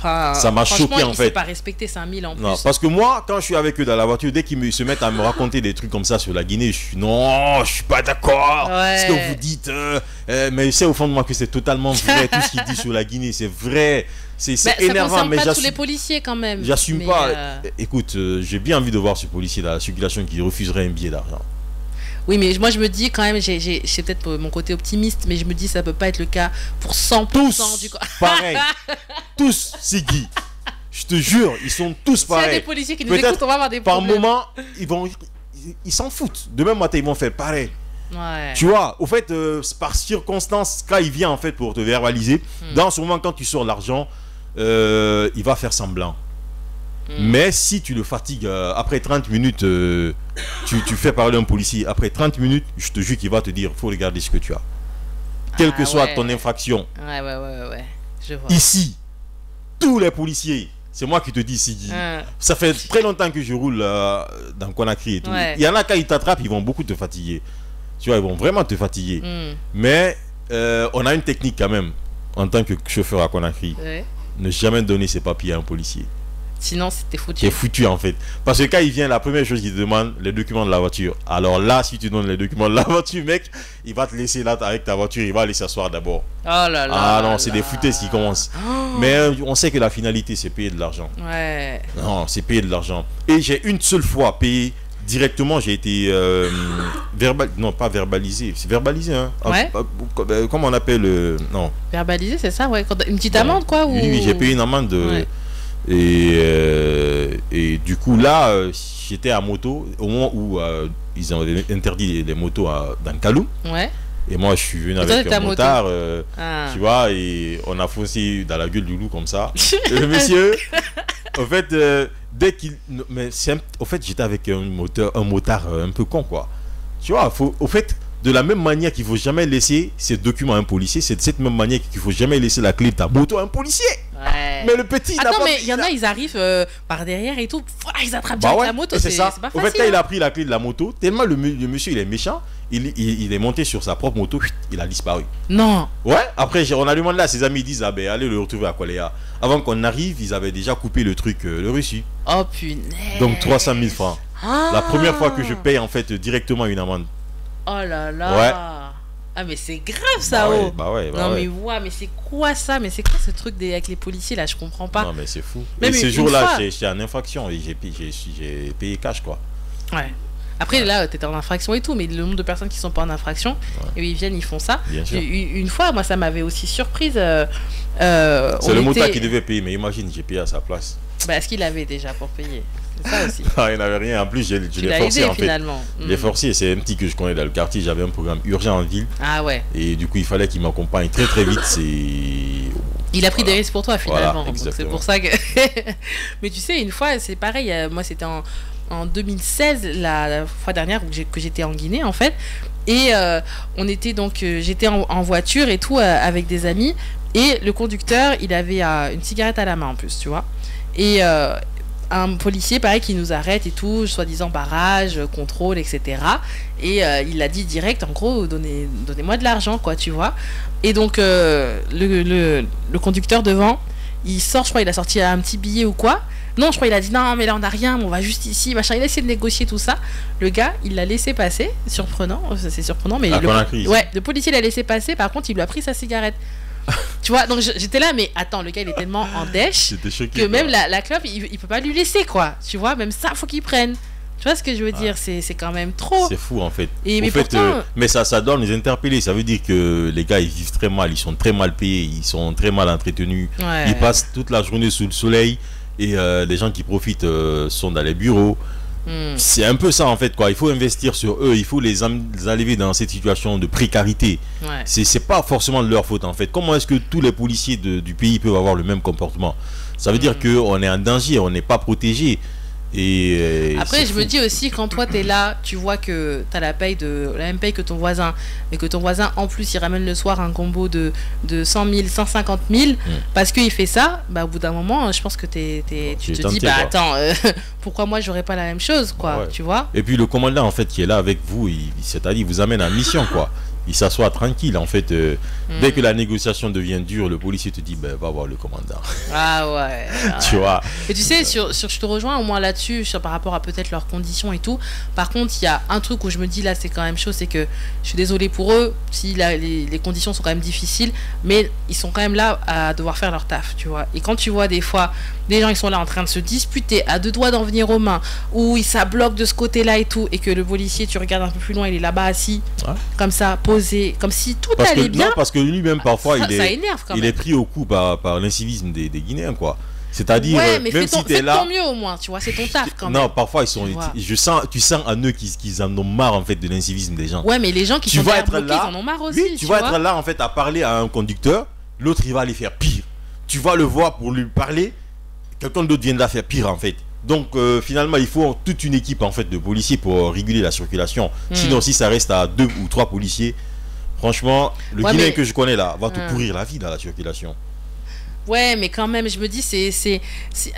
ça m'a choqué, en fait. Il s'est pas respecté 5000 en plus. Non, parce que moi, quand je suis avec eux dans la voiture, dès qu'ils se mettent à me raconter des trucs comme ça sur la Guinée, je suis non, je suis pas d'accord. Ce que vous dites, mais je sais au fond de moi que c'est totalement vrai. Tout ce qu'ils disent sur la Guinée, c'est vrai. C'est énervant, mais ça concerne pas tous les policiers quand même. J'assume pas. Écoute, j'ai bien envie de voir ce policier dans la circulation qui refuserait un billet d'argent. Oui, mais moi je me dis quand même, j'ai peut-être mon côté optimiste, mais je me dis ça peut pas être le cas pour 100% tous, du corps. Pareil. Tous, Siggy. Je te jure, ils sont tous pareils. S'il y a des policiers qui nous écoutent, on va avoir des problèmes. Par moment, ils s'en foutent. Demain matin, ils vont faire pareil. Ouais. Tu vois, au fait, par circonstance, quand il vient en fait pour te verbaliser, dans ce moment, quand tu sors l'argent, il va faire semblant. Mais si tu le fatigues, après 30 minutes, tu fais parler un policier, après 30 minutes, je te jure qu'il va te dire, il faut regarder ce que tu as. Quelle que soit ton infraction. Ouais. Je vois. Ici, tous les policiers, c'est moi qui te dis, Siggy, ça fait très longtemps que je roule dans Conakry et tout. Il y en a quand ils t'attrapent, ils vont beaucoup te fatiguer. Tu vois, ils vont vraiment te fatiguer. Mais on a une technique quand même, en tant que chauffeur à Conakry. Ne jamais donner ses papiers à un policier. Sinon, c'était foutu. C'est foutu en fait. Parce que quand il vient, la première chose qu'il te demande, les documents de la voiture. Alors là, si tu donnes les documents de la voiture, mec, il va te laisser là avec ta voiture, il va aller s'asseoir d'abord. Oh là là. Ah non, c'est des foutaises qui commencent. Mais on sait que la finalité, c'est payer de l'argent. Ouais. Non, c'est payer de l'argent. Et j'ai une seule fois payé directement, j'ai été non, pas verbalisé. C'est verbalisé, hein. Ouais. Comment on appelle non. Verbalisé, c'est ça, ouais. Une petite amende, quoi. Ou... Oui, j'ai payé une amende de... Ouais. Et du coup là j'étais à moto au moment où ils ont interdit les motos dans Kaloum. Ouais. Et moi je suis venu avec un motard tu vois, et on a foncé dans la gueule du loup comme ça. Et le monsieur en fait dès qu'il au fait j'étais avec un motard un peu con, quoi. Tu vois, au fait, de la même manière qu'il ne faut jamais laisser ses documents à un policier, c'est de cette même manière qu'il ne faut jamais laisser la clé de ta moto à un policier. Ouais. Mais le petit... Attends, mais il y en a, ils arrivent par derrière et tout, ils attrapent direct la moto, c'est pas facile. Au fait, quand il a pris la clé de la moto, tellement le monsieur il est méchant, il est monté sur sa propre moto, il a disparu. Non. Ouais, après on a demandé à ses amis, ils disent, ah ben allez le retrouver à Koléa. Avant qu'on arrive, ils avaient déjà coupé le truc, le reçu. Oh punaise. Donc 300 000 francs. La première fois que je paye en fait directement une amende. Oh là là. Ouais. Ah mais c'est grave ça. Bah ouais. Mais c'est quoi ça? Mais c'est quoi ce truc avec les policiers là? Je comprends pas. Non mais c'est fou. Mais ce jour-là, j'étais en infraction et j'ai payé cash, quoi. Ouais. Après là, t'étais en infraction et tout, mais le nombre de personnes qui sont pas en infraction, et ils viennent, ils font ça. Bien sûr. Une fois, moi ça m'avait aussi surprise. C'est le motard qui devait payer, mais imagine, j'ai payé à sa place. Bah est-ce qu'il avait déjà pour payer? Ça aussi. Il n'avait rien. En plus, je l'ai forcé en fait. Finalement. Je l'ai forcé. C'est un petit que je connais dans le quartier. J'avais un programme urgent en ville. Ah ouais. Et du coup, il fallait qu'il m'accompagne très très vite. Il a pris des risques pour toi finalement. Voilà, c'est pour ça que. Mais tu sais, une fois, c'est pareil. Moi, c'était en 2016, la fois dernière que j'étais en Guinée en fait. Et on était donc, j'étais en voiture et tout avec des amis. Et le conducteur, il avait une cigarette à la main en plus, tu vois. Et un policier, pareil, qui nous arrête et tout, soi-disant barrage, contrôle, etc. Et il a dit direct, en gros, donnez-moi de l'argent, quoi, tu vois. Et donc, le conducteur devant, il sort, je crois, il a sorti un petit billet ou quoi. Non, je crois, il a dit non, mais là on n'a rien, on va juste ici, machin. Il a essayé de négocier tout ça. Le gars, il l'a laissé passer. Surprenant, c'est surprenant, mais le policier l'a laissé passer. Par contre, il lui a pris sa cigarette. Tu vois, donc j'étais là, mais attends, le gars il est tellement en dèche que même la clope, il peut pas lui laisser, quoi. Tu vois, même ça, faut qu'il prenne. Tu vois ce que je veux dire, c'est quand même trop. C'est fou en fait. Mais pourtant, mais ça doit nous interpeller. Ça veut dire que les gars ils vivent très mal, ils sont très mal payés, ils sont très mal entretenus. Ouais. Ils passent toute la journée sous le soleil et les gens qui profitent sont dans les bureaux. C'est un peu ça en fait, quoi. Il faut investir sur eux, il faut les enlever dans cette situation de précarité. Ouais. C'est pas forcément de leur faute en fait. Comment est-ce que tous les policiers du pays peuvent avoir le même comportement? Ça veut dire qu'on est en danger, on n'est pas protégé. Et après je me dis aussi, quand toi t'es là, tu vois que t'as la même paye que ton voisin, et que ton voisin en plus il ramène le soir un combo de 100 000, 150 000 parce qu'il fait ça, bah au bout d'un moment je pense que tu te dis bah attends, pourquoi moi j'aurais pas la même chose, quoi. Ouais. Tu vois. Et puis le commandant en fait qui est là avec vous, c'est-à-dire il vous amène en mission, quoi. Il s'assoit tranquille en fait. Dès que la négociation devient dure, le policier te dit ben, va voir le commandant. Ah ouais. Tu vois. Et tu sais, je te rejoins au moins là-dessus, par rapport à peut-être leurs conditions et tout. Par contre, il y a un truc où je me dis là, c'est quand même chaud, c'est que je suis désolée pour eux si les conditions sont quand même difficiles, mais ils sont quand même là à devoir faire leur taf, tu vois. Et quand tu vois des fois des gens ils sont là en train de se disputer à deux doigts d'en venir aux mains, où ça bloque de ce côté-là et tout, et que le policier, tu regardes un peu plus loin, il est là-bas assis, comme ça, posé, comme si tout allait bien. Non, parce que lui-même parfois ça énerve quand même. Il est pris au coup par l'incivisme des Guinéens, quoi. C'est-à-dire, mais même si t'es là, ton mieux au moins, tu vois, c'est ton taf quand même. Non, parfois tu sens en eux qu'ils en ont marre en fait de l'incivisme des gens. Ouais, mais les gens qui sont bloqués, ils en ont marre aussi. Oui, tu vas être là en fait à parler à un conducteur, l'autre il va aller faire pire. Tu vas le voir pour lui parler, quelqu'un d'autre vient de la faire pire en fait. Donc finalement il faut toute une équipe en fait de policiers pour réguler la circulation. Sinon si ça reste à 2 ou 3 policiers, franchement le Guinéen que je connais là va te pourrir la vie dans la circulation. Ouais, mais quand même, je me dis, c'est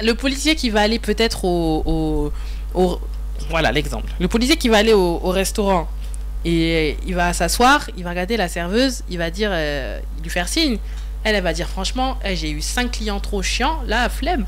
le policier qui va aller peut-être voilà l'exemple. Le policier qui va aller au restaurant et il va s'asseoir, il va regarder la serveuse, il va dire, lui faire signe. Elle va dire franchement, j'ai eu 5 clients trop chiants, là, flemme,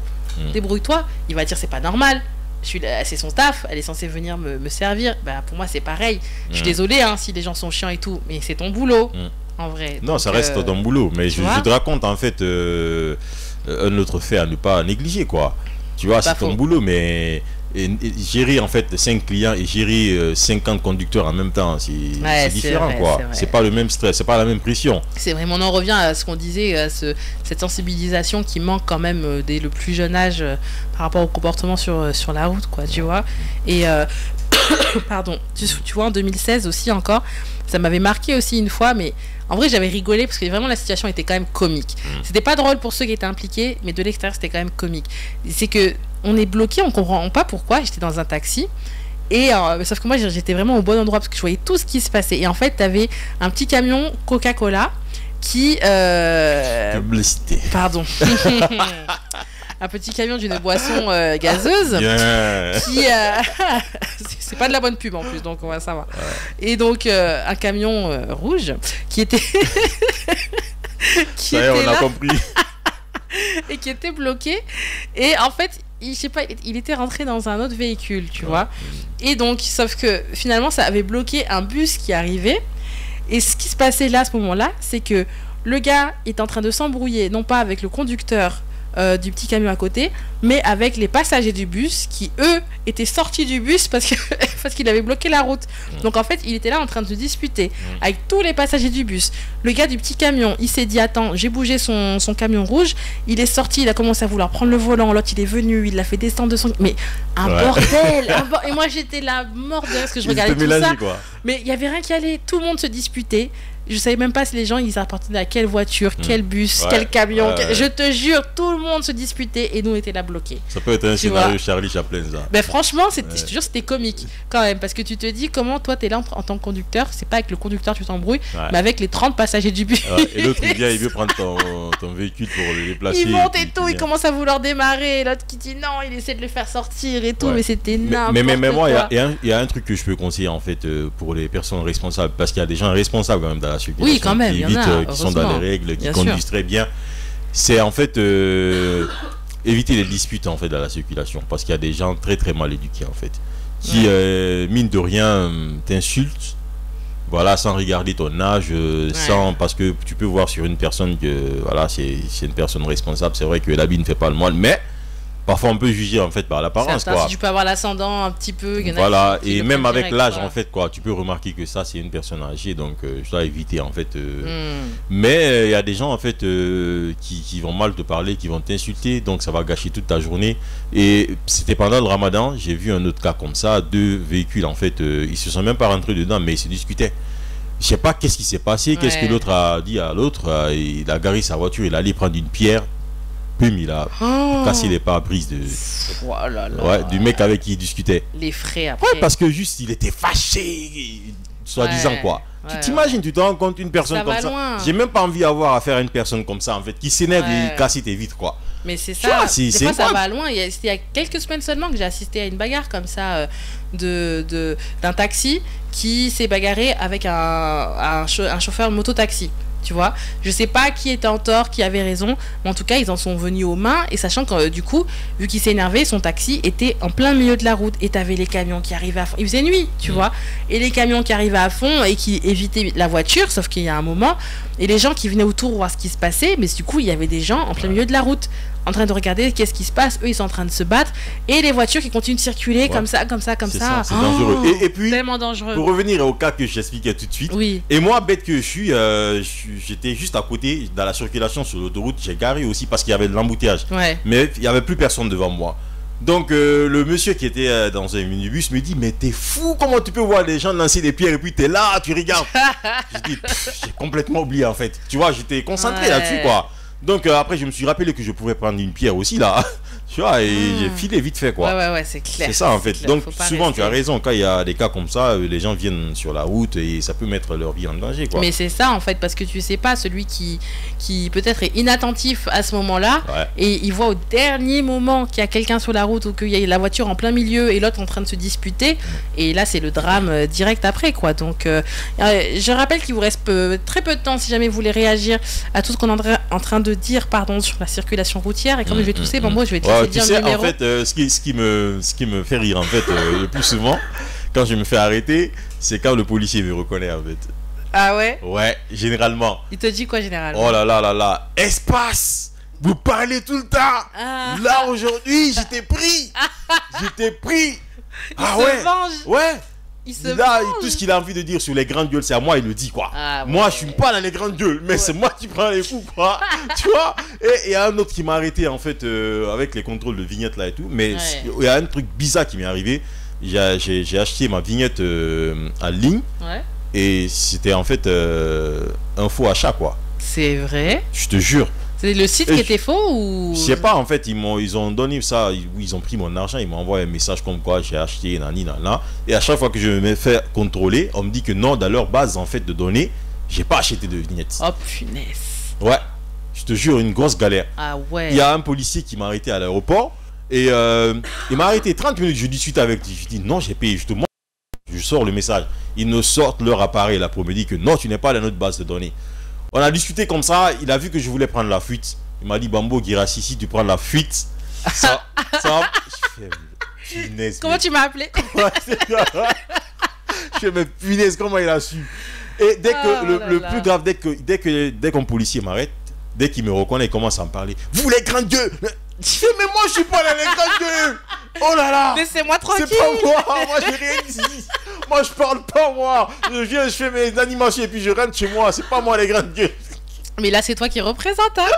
débrouille-toi. Il va dire c'est pas normal. C'est son taf, elle est censée venir me servir. Bah, pour moi, c'est pareil. Je suis désolée hein, si les gens sont chiants et tout, mais c'est ton boulot. En vrai. Non, donc, ça reste ton boulot, mais je te raconte en fait un autre fait à ne pas négliger, quoi. Tu vois, c'est ton boulot, mais gérer en fait 5 clients et gérer 50 conducteurs en même temps, c'est différent, vrai, quoi. C'est pas le même stress, c'est pas la même pression. C'est vraiment, on en revient à ce qu'on disait, à cette sensibilisation qui manque quand même dès le plus jeune âge par rapport au comportement sur la route, quoi, tu vois. Et pardon, tu vois, en 2016 aussi encore, ça m'avait marqué aussi une fois, mais en vrai j'avais rigolé parce que vraiment la situation était quand même comique. C'était pas drôle pour ceux qui étaient impliqués, mais de l'extérieur c'était quand même comique. C'est que on est bloqué, on comprend pas pourquoi. J'étais dans un taxi et sauf que moi j'étais vraiment au bon endroit parce que je voyais tout ce qui se passait. Et en fait t'avais un petit camion Coca-Cola qui publicité. Pardon. Un petit camion d'une boisson gazeuse qui c'est pas de la bonne pub en plus, donc on va savoir. Et donc un camion rouge qui était qui était on a compris et qui était bloqué, et en fait je sais pas, il était rentré dans un autre véhicule, tu vois. Et donc sauf que finalement ça avait bloqué un bus qui arrivait, et ce qui se passait là à ce moment-là, c'est que le gars est en train de s'embrouiller non pas avec le conducteur du petit camion à côté, mais avec les passagers du bus qui eux étaient sortis du bus parce qu'il avait bloqué la route. Donc en fait il était là en train de se disputer avec tous les passagers du bus. Le gars du petit camion, il s'est dit attends, j'ai bougé son camion rouge, il est sorti, il a commencé à vouloir prendre le volant, l'autre il est venu, il l'a fait descendre de son... Mais un bordel, et moi j'étais là mort de rire parce que je regardais tout ça, quoi. Mais il y avait rien qui allait, tout le monde se disputait. Je savais même pas si les gens ils appartenaient à quelle voiture, quel bus, quel camion. Je te jure, tout le monde se disputait et nous on était là bloqués. Ça peut être un scénario Charlie Chaplin, ça. Mais franchement, je te jure, c'était comique quand même, parce que tu te dis comment toi t'es là en tant que conducteur, c'est pas avec le conducteur tu t'embrouilles, mais avec les 30 passagers du bus. Et l'autre il vient, il veut prendre ton véhicule pour le déplacer. Il monte et tout, il commence à vouloir démarrer, l'autre qui dit non, il essaie de le faire sortir et tout, mais c'était n'importe quoi. Mais moi, il y a un truc que je peux conseiller en fait pour les personnes responsables, parce qu'il y a des gens responsables quand même dans la circulation. Oui, quand même, qui sont dans les règles, qui conduisent très bien. c'est en fait éviter les disputes en fait dans la circulation, parce qu'il y a des gens très très mal éduqués en fait, qui mine de rien t'insultent, voilà, sans regarder ton âge, sans, parce que tu peux voir sur une personne que voilà, c'est une personne responsable. C'est vrai que l'habit ne fait pas le moine, mais parfois on peut juger en fait par l'apparence, quoi. Si tu peux avoir l'ascendant un petit peu, voilà, et même avec l'âge en fait, quoi, tu peux remarquer que ça c'est une personne âgée, donc je dois éviter en fait. Mais il y a des gens en fait qui vont mal te parler, qui vont t'insulter, donc ça va gâcher toute ta journée. Et c'était pendant le Ramadan, j'ai vu un autre cas comme ça, 2 véhicules en fait, ils se sont même pas rentrés dedans, mais ils se discutaient. Je sais pas qu'est-ce qui s'est passé, qu'est-ce que l'autre a dit à l'autre. Il a garé sa voiture, il allait prendre une pierre. Il a cassé les pare-brises du mec avec qui il discutait. Les frais après. Ouais, parce que juste il était fâché, soi-disant quoi. Tu t'imagines, tu te rends compte une personne comme ça. J'ai même pas envie d'avoir affaire à une personne comme ça en fait, qui s'énerve et casse tes vitres quoi. Mais c'est ça, des fois ça va loin. Il y a quelques semaines seulement que j'ai assisté à une bagarre comme ça d'un taxi qui s'est bagarré avec un chauffeur de moto-taxi. Tu vois, je sais pas qui était en tort, qui avait raison, mais en tout cas ils en sont venus aux mains, et sachant que du coup, vu qu'il s'est énervé, son taxi était en plein milieu de la route et t'avais les camions qui arrivaient à fond, il faisait nuit, tu vois, et les camions qui arrivaient à fond et qui évitaient la voiture, sauf qu'il y a un moment, et les gens qui venaient autour voir ce qui se passait, mais du coup il y avait des gens en plein milieu de la route en train de regarder qu'est-ce qui se passe, eux ils sont en train de se battre, et les voitures qui continuent de circuler comme ça. C'est dangereux. Et puis, tellement dangereux. Pour revenir au cas que j'expliquais tout de suite, et moi bête que je suis, j'étais juste à côté dans la circulation sur l'autoroute, j'ai garé aussi parce qu'il y avait de l'embouteillage, mais il n'y avait plus personne devant moi. Donc le monsieur qui était dans un minibus me dit, mais t'es fou, comment tu peux voir les gens lancer des pierres et puis t'es là, tu regardes. J'ai dit, j'ai complètement oublié en fait, tu vois, j'étais concentré là-dessus quoi. Donc après je me suis rappelé que je pouvais prendre une pierre aussi là, tu vois, et j'ai filé vite fait quoi. Ouais, c'est clair. C'est ça en fait. Donc souvent tu as raison, quand il y a des cas comme ça, les gens viennent sur la route et ça peut mettre leur vie en danger quoi. Mais c'est ça en fait, parce que tu sais pas, celui qui peut-être est inattentif à ce moment-là, et il voit au dernier moment qu'il y a quelqu'un sur la route ou qu'il y a la voiture en plein milieu et l'autre en train de se disputer, et là c'est le drame direct après quoi. Donc je rappelle qu'il vous reste très peu de temps si jamais vous voulez réagir à tout ce qu'on est en train de dire sur la circulation routière, et comme je vais tousser, moi je vais te laisser dire le numéro. En fait, ce qui me fait rire en fait le plus souvent quand je me fais arrêter, c'est quand le policier me reconnaît en fait. Ah ouais? Ouais, généralement. Il te dit quoi généralement? Oh là là, espace, vous parlez tout le temps. Là aujourd'hui j'étais pris. Il se venge. Ouais. Là, tout ce qu'il a envie de dire sur les grandes gueules, c'est à moi, il le dit quoi. Moi, je suis pas dans les grandes gueules, mais c'est moi qui prends les coups quoi. Tu vois. Et il y a un autre qui m'a arrêté en fait avec les contrôles de vignette là et tout. Mais il y a un truc bizarre qui m'est arrivé. J'ai acheté ma vignette en ligne. Et c'était en fait un faux achat quoi. C'est vrai? Je te jure. C'est le site qui était faux ou... Je sais pas en fait, ils ont donné ça, ils ont pris mon argent, ils m'ont envoyé un message comme quoi j'ai acheté nana. Et à chaque fois que je me fais contrôler, on me dit que non, dans leur base en fait de données, j'ai pas acheté de vignettes. Oh punaise. Ouais, je te jure, une grosse galère. Ah ouais. Il y a un policier qui m'a arrêté à l'aéroport et il m'a arrêté 30 minutes, je discute avec lui, je dis non, j'ai payé justement. Je sors le message, ils ne sortent leur appareil là pour me dire que non, tu n'es pas dans notre base de données. On a discuté comme ça, il a vu que je voulais prendre la fuite. Il m'a dit, Bambo, Girassi, si tu prends la fuite, ça punaise. Comment tu m'as appelé? Je fais, mais punaise, comment il a su? Et dès que, le plus grave, dès qu'un policier m'arrête, dès qu'il me reconnaît, il commence à me parler. Vous les grands dieux! Mais moi, je suis pas dans les grands dieux! Oh là là! Laissez-moi tranquille! C'est pas moi j'ai rien dit! Moi je parle pas moi! Je viens, je fais mes animations et puis je rentre chez moi, c'est pas moi les grandes gueules! Mais là c'est toi qui représente hein.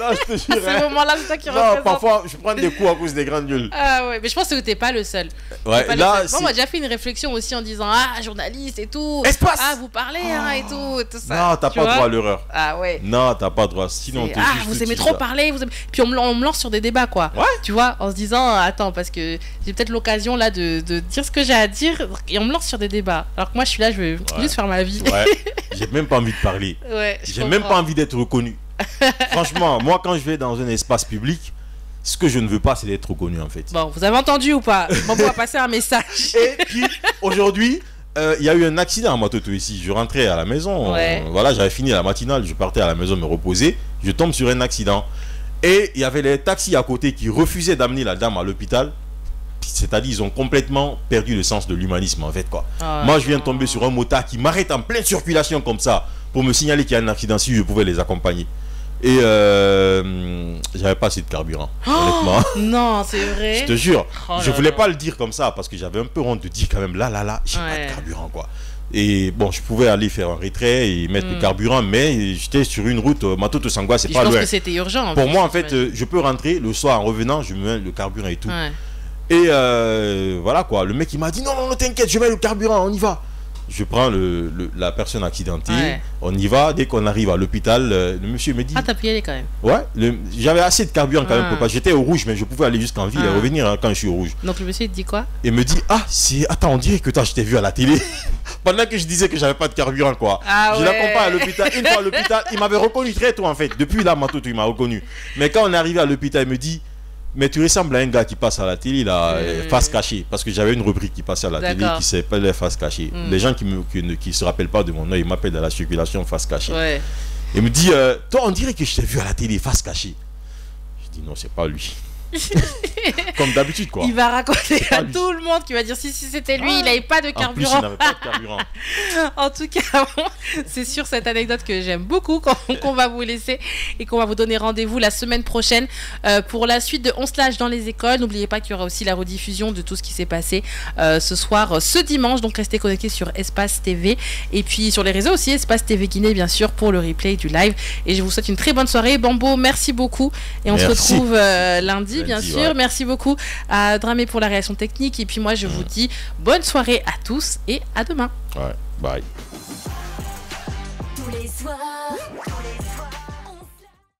Non je te jure. À ce moment-là c'est toi qui représente. Non parfois je prends des coups à cause des grandes gueules. Ah ouais, mais je pense que t'es pas le seul. Ouais là on m'a déjà fait une réflexion aussi en disant ah journaliste et tout. Espace. Ah vous parlez hein, et tout ça. Non t'as pas droit à l'erreur. Ah ouais. Non t'as pas droit, sinon ah vous aimez trop parler, puis on me lance sur des débats quoi. Ouais. Tu vois, en se disant attends parce que j'ai peut-être l'occasion là de dire ce que j'ai à dire et on me lance sur des débats. Alors que moi je suis là, je vais juste faire ma vie. Ouais. J'ai même pas envie de parler. Ouais. J'ai même pas envie d'être reconnu. Franchement, moi quand je vais dans un espace public, ce que je ne veux pas c'est d'être reconnu en fait. Bon, vous avez entendu ou pas? Bon, on va passer un message. Et puis aujourd'hui, il y a eu un accident à Matoto ici. Je rentrais à la maison, voilà, j'avais fini la matinale, je partais à la maison me reposer. Je tombe sur un accident. Et il y avait les taxis à côté qui refusaient d'amener la dame à l'hôpital. C'est-à-dire ils ont complètement perdu le sens de l'humanisme en fait quoi. Moi je viens de tomber sur un motard qui m'arrête en pleine circulation comme ça pour me signaler qu'il y a un accident si je pouvais les accompagner. Et j'avais pas assez de carburant, honnêtement. Non, c'est vrai. Je te jure, je voulais pas le dire comme ça parce que j'avais un peu honte de dire quand même là, j'ai pas de carburant quoi. Et bon, je pouvais aller faire un retrait et mettre le carburant, mais j'étais sur une route, Mato Tosangwa, c'est pas loin. Je pense que c'était urgent. Pour moi, en fait, je peux rentrer le soir en revenant, je mets le carburant et tout. Et voilà quoi, le mec il m'a dit non, t'inquiète, je mets le carburant, on y va. Je prends la personne accidentée, on y va, dès qu'on arrive à l'hôpital, le monsieur me dit... Ah, t'as pu y aller quand même. Ouais, j'avais assez de carburant quand même, j'étais au rouge, mais je pouvais aller jusqu'en ville et revenir quand je suis au rouge. Donc le monsieur il te dit quoi? Il me dit, attends, on dirait que toi je t'ai vu à la télé, pendant que je disais que j'avais pas de carburant quoi. Je l'accompagne à l'hôpital, une fois à l'hôpital, il m'avait reconnu très tôt en fait, depuis là, Mato, il m'a reconnu. Mais quand on est arrivé à l'hôpital, il me dit... Mais tu ressembles à un gars qui passe à la télé, là, face cachée. Parce que j'avais une rubrique qui passait à la télé qui s'appelle face cachée. Les gens qui ne se rappellent pas de mon nom, ils m'appellent dans la circulation face cachée. Il me dit, toi, on dirait que je t'ai vu à la télé face cachée. Je dis, non, c'est pas lui. Comme d'habitude quoi. Il va raconter à tout le monde qui va dire si c'était lui, il n'avait pas de carburant. En plus, il n'avait pas de carburant. En tout cas, bon, c'est sur cette anecdote que j'aime beaucoup qu'on va vous laisser et qu'on va vous donner rendez-vous la semaine prochaine pour la suite de On se lâche dans les écoles. N'oubliez pas qu'il y aura aussi la rediffusion de tout ce qui s'est passé ce soir, ce dimanche. Donc restez connectés sur Espace TV et puis sur les réseaux aussi, Espace TV Guinée bien sûr pour le replay du live. Et je vous souhaite une très bonne soirée. Bambo, merci beaucoup et on se retrouve lundi bien sûr. Ouais. Merci beaucoup à Dramé pour la réaction technique. Et puis moi, je vous dis bonne soirée à tous et à demain. Ouais, bye. Tous les soirs.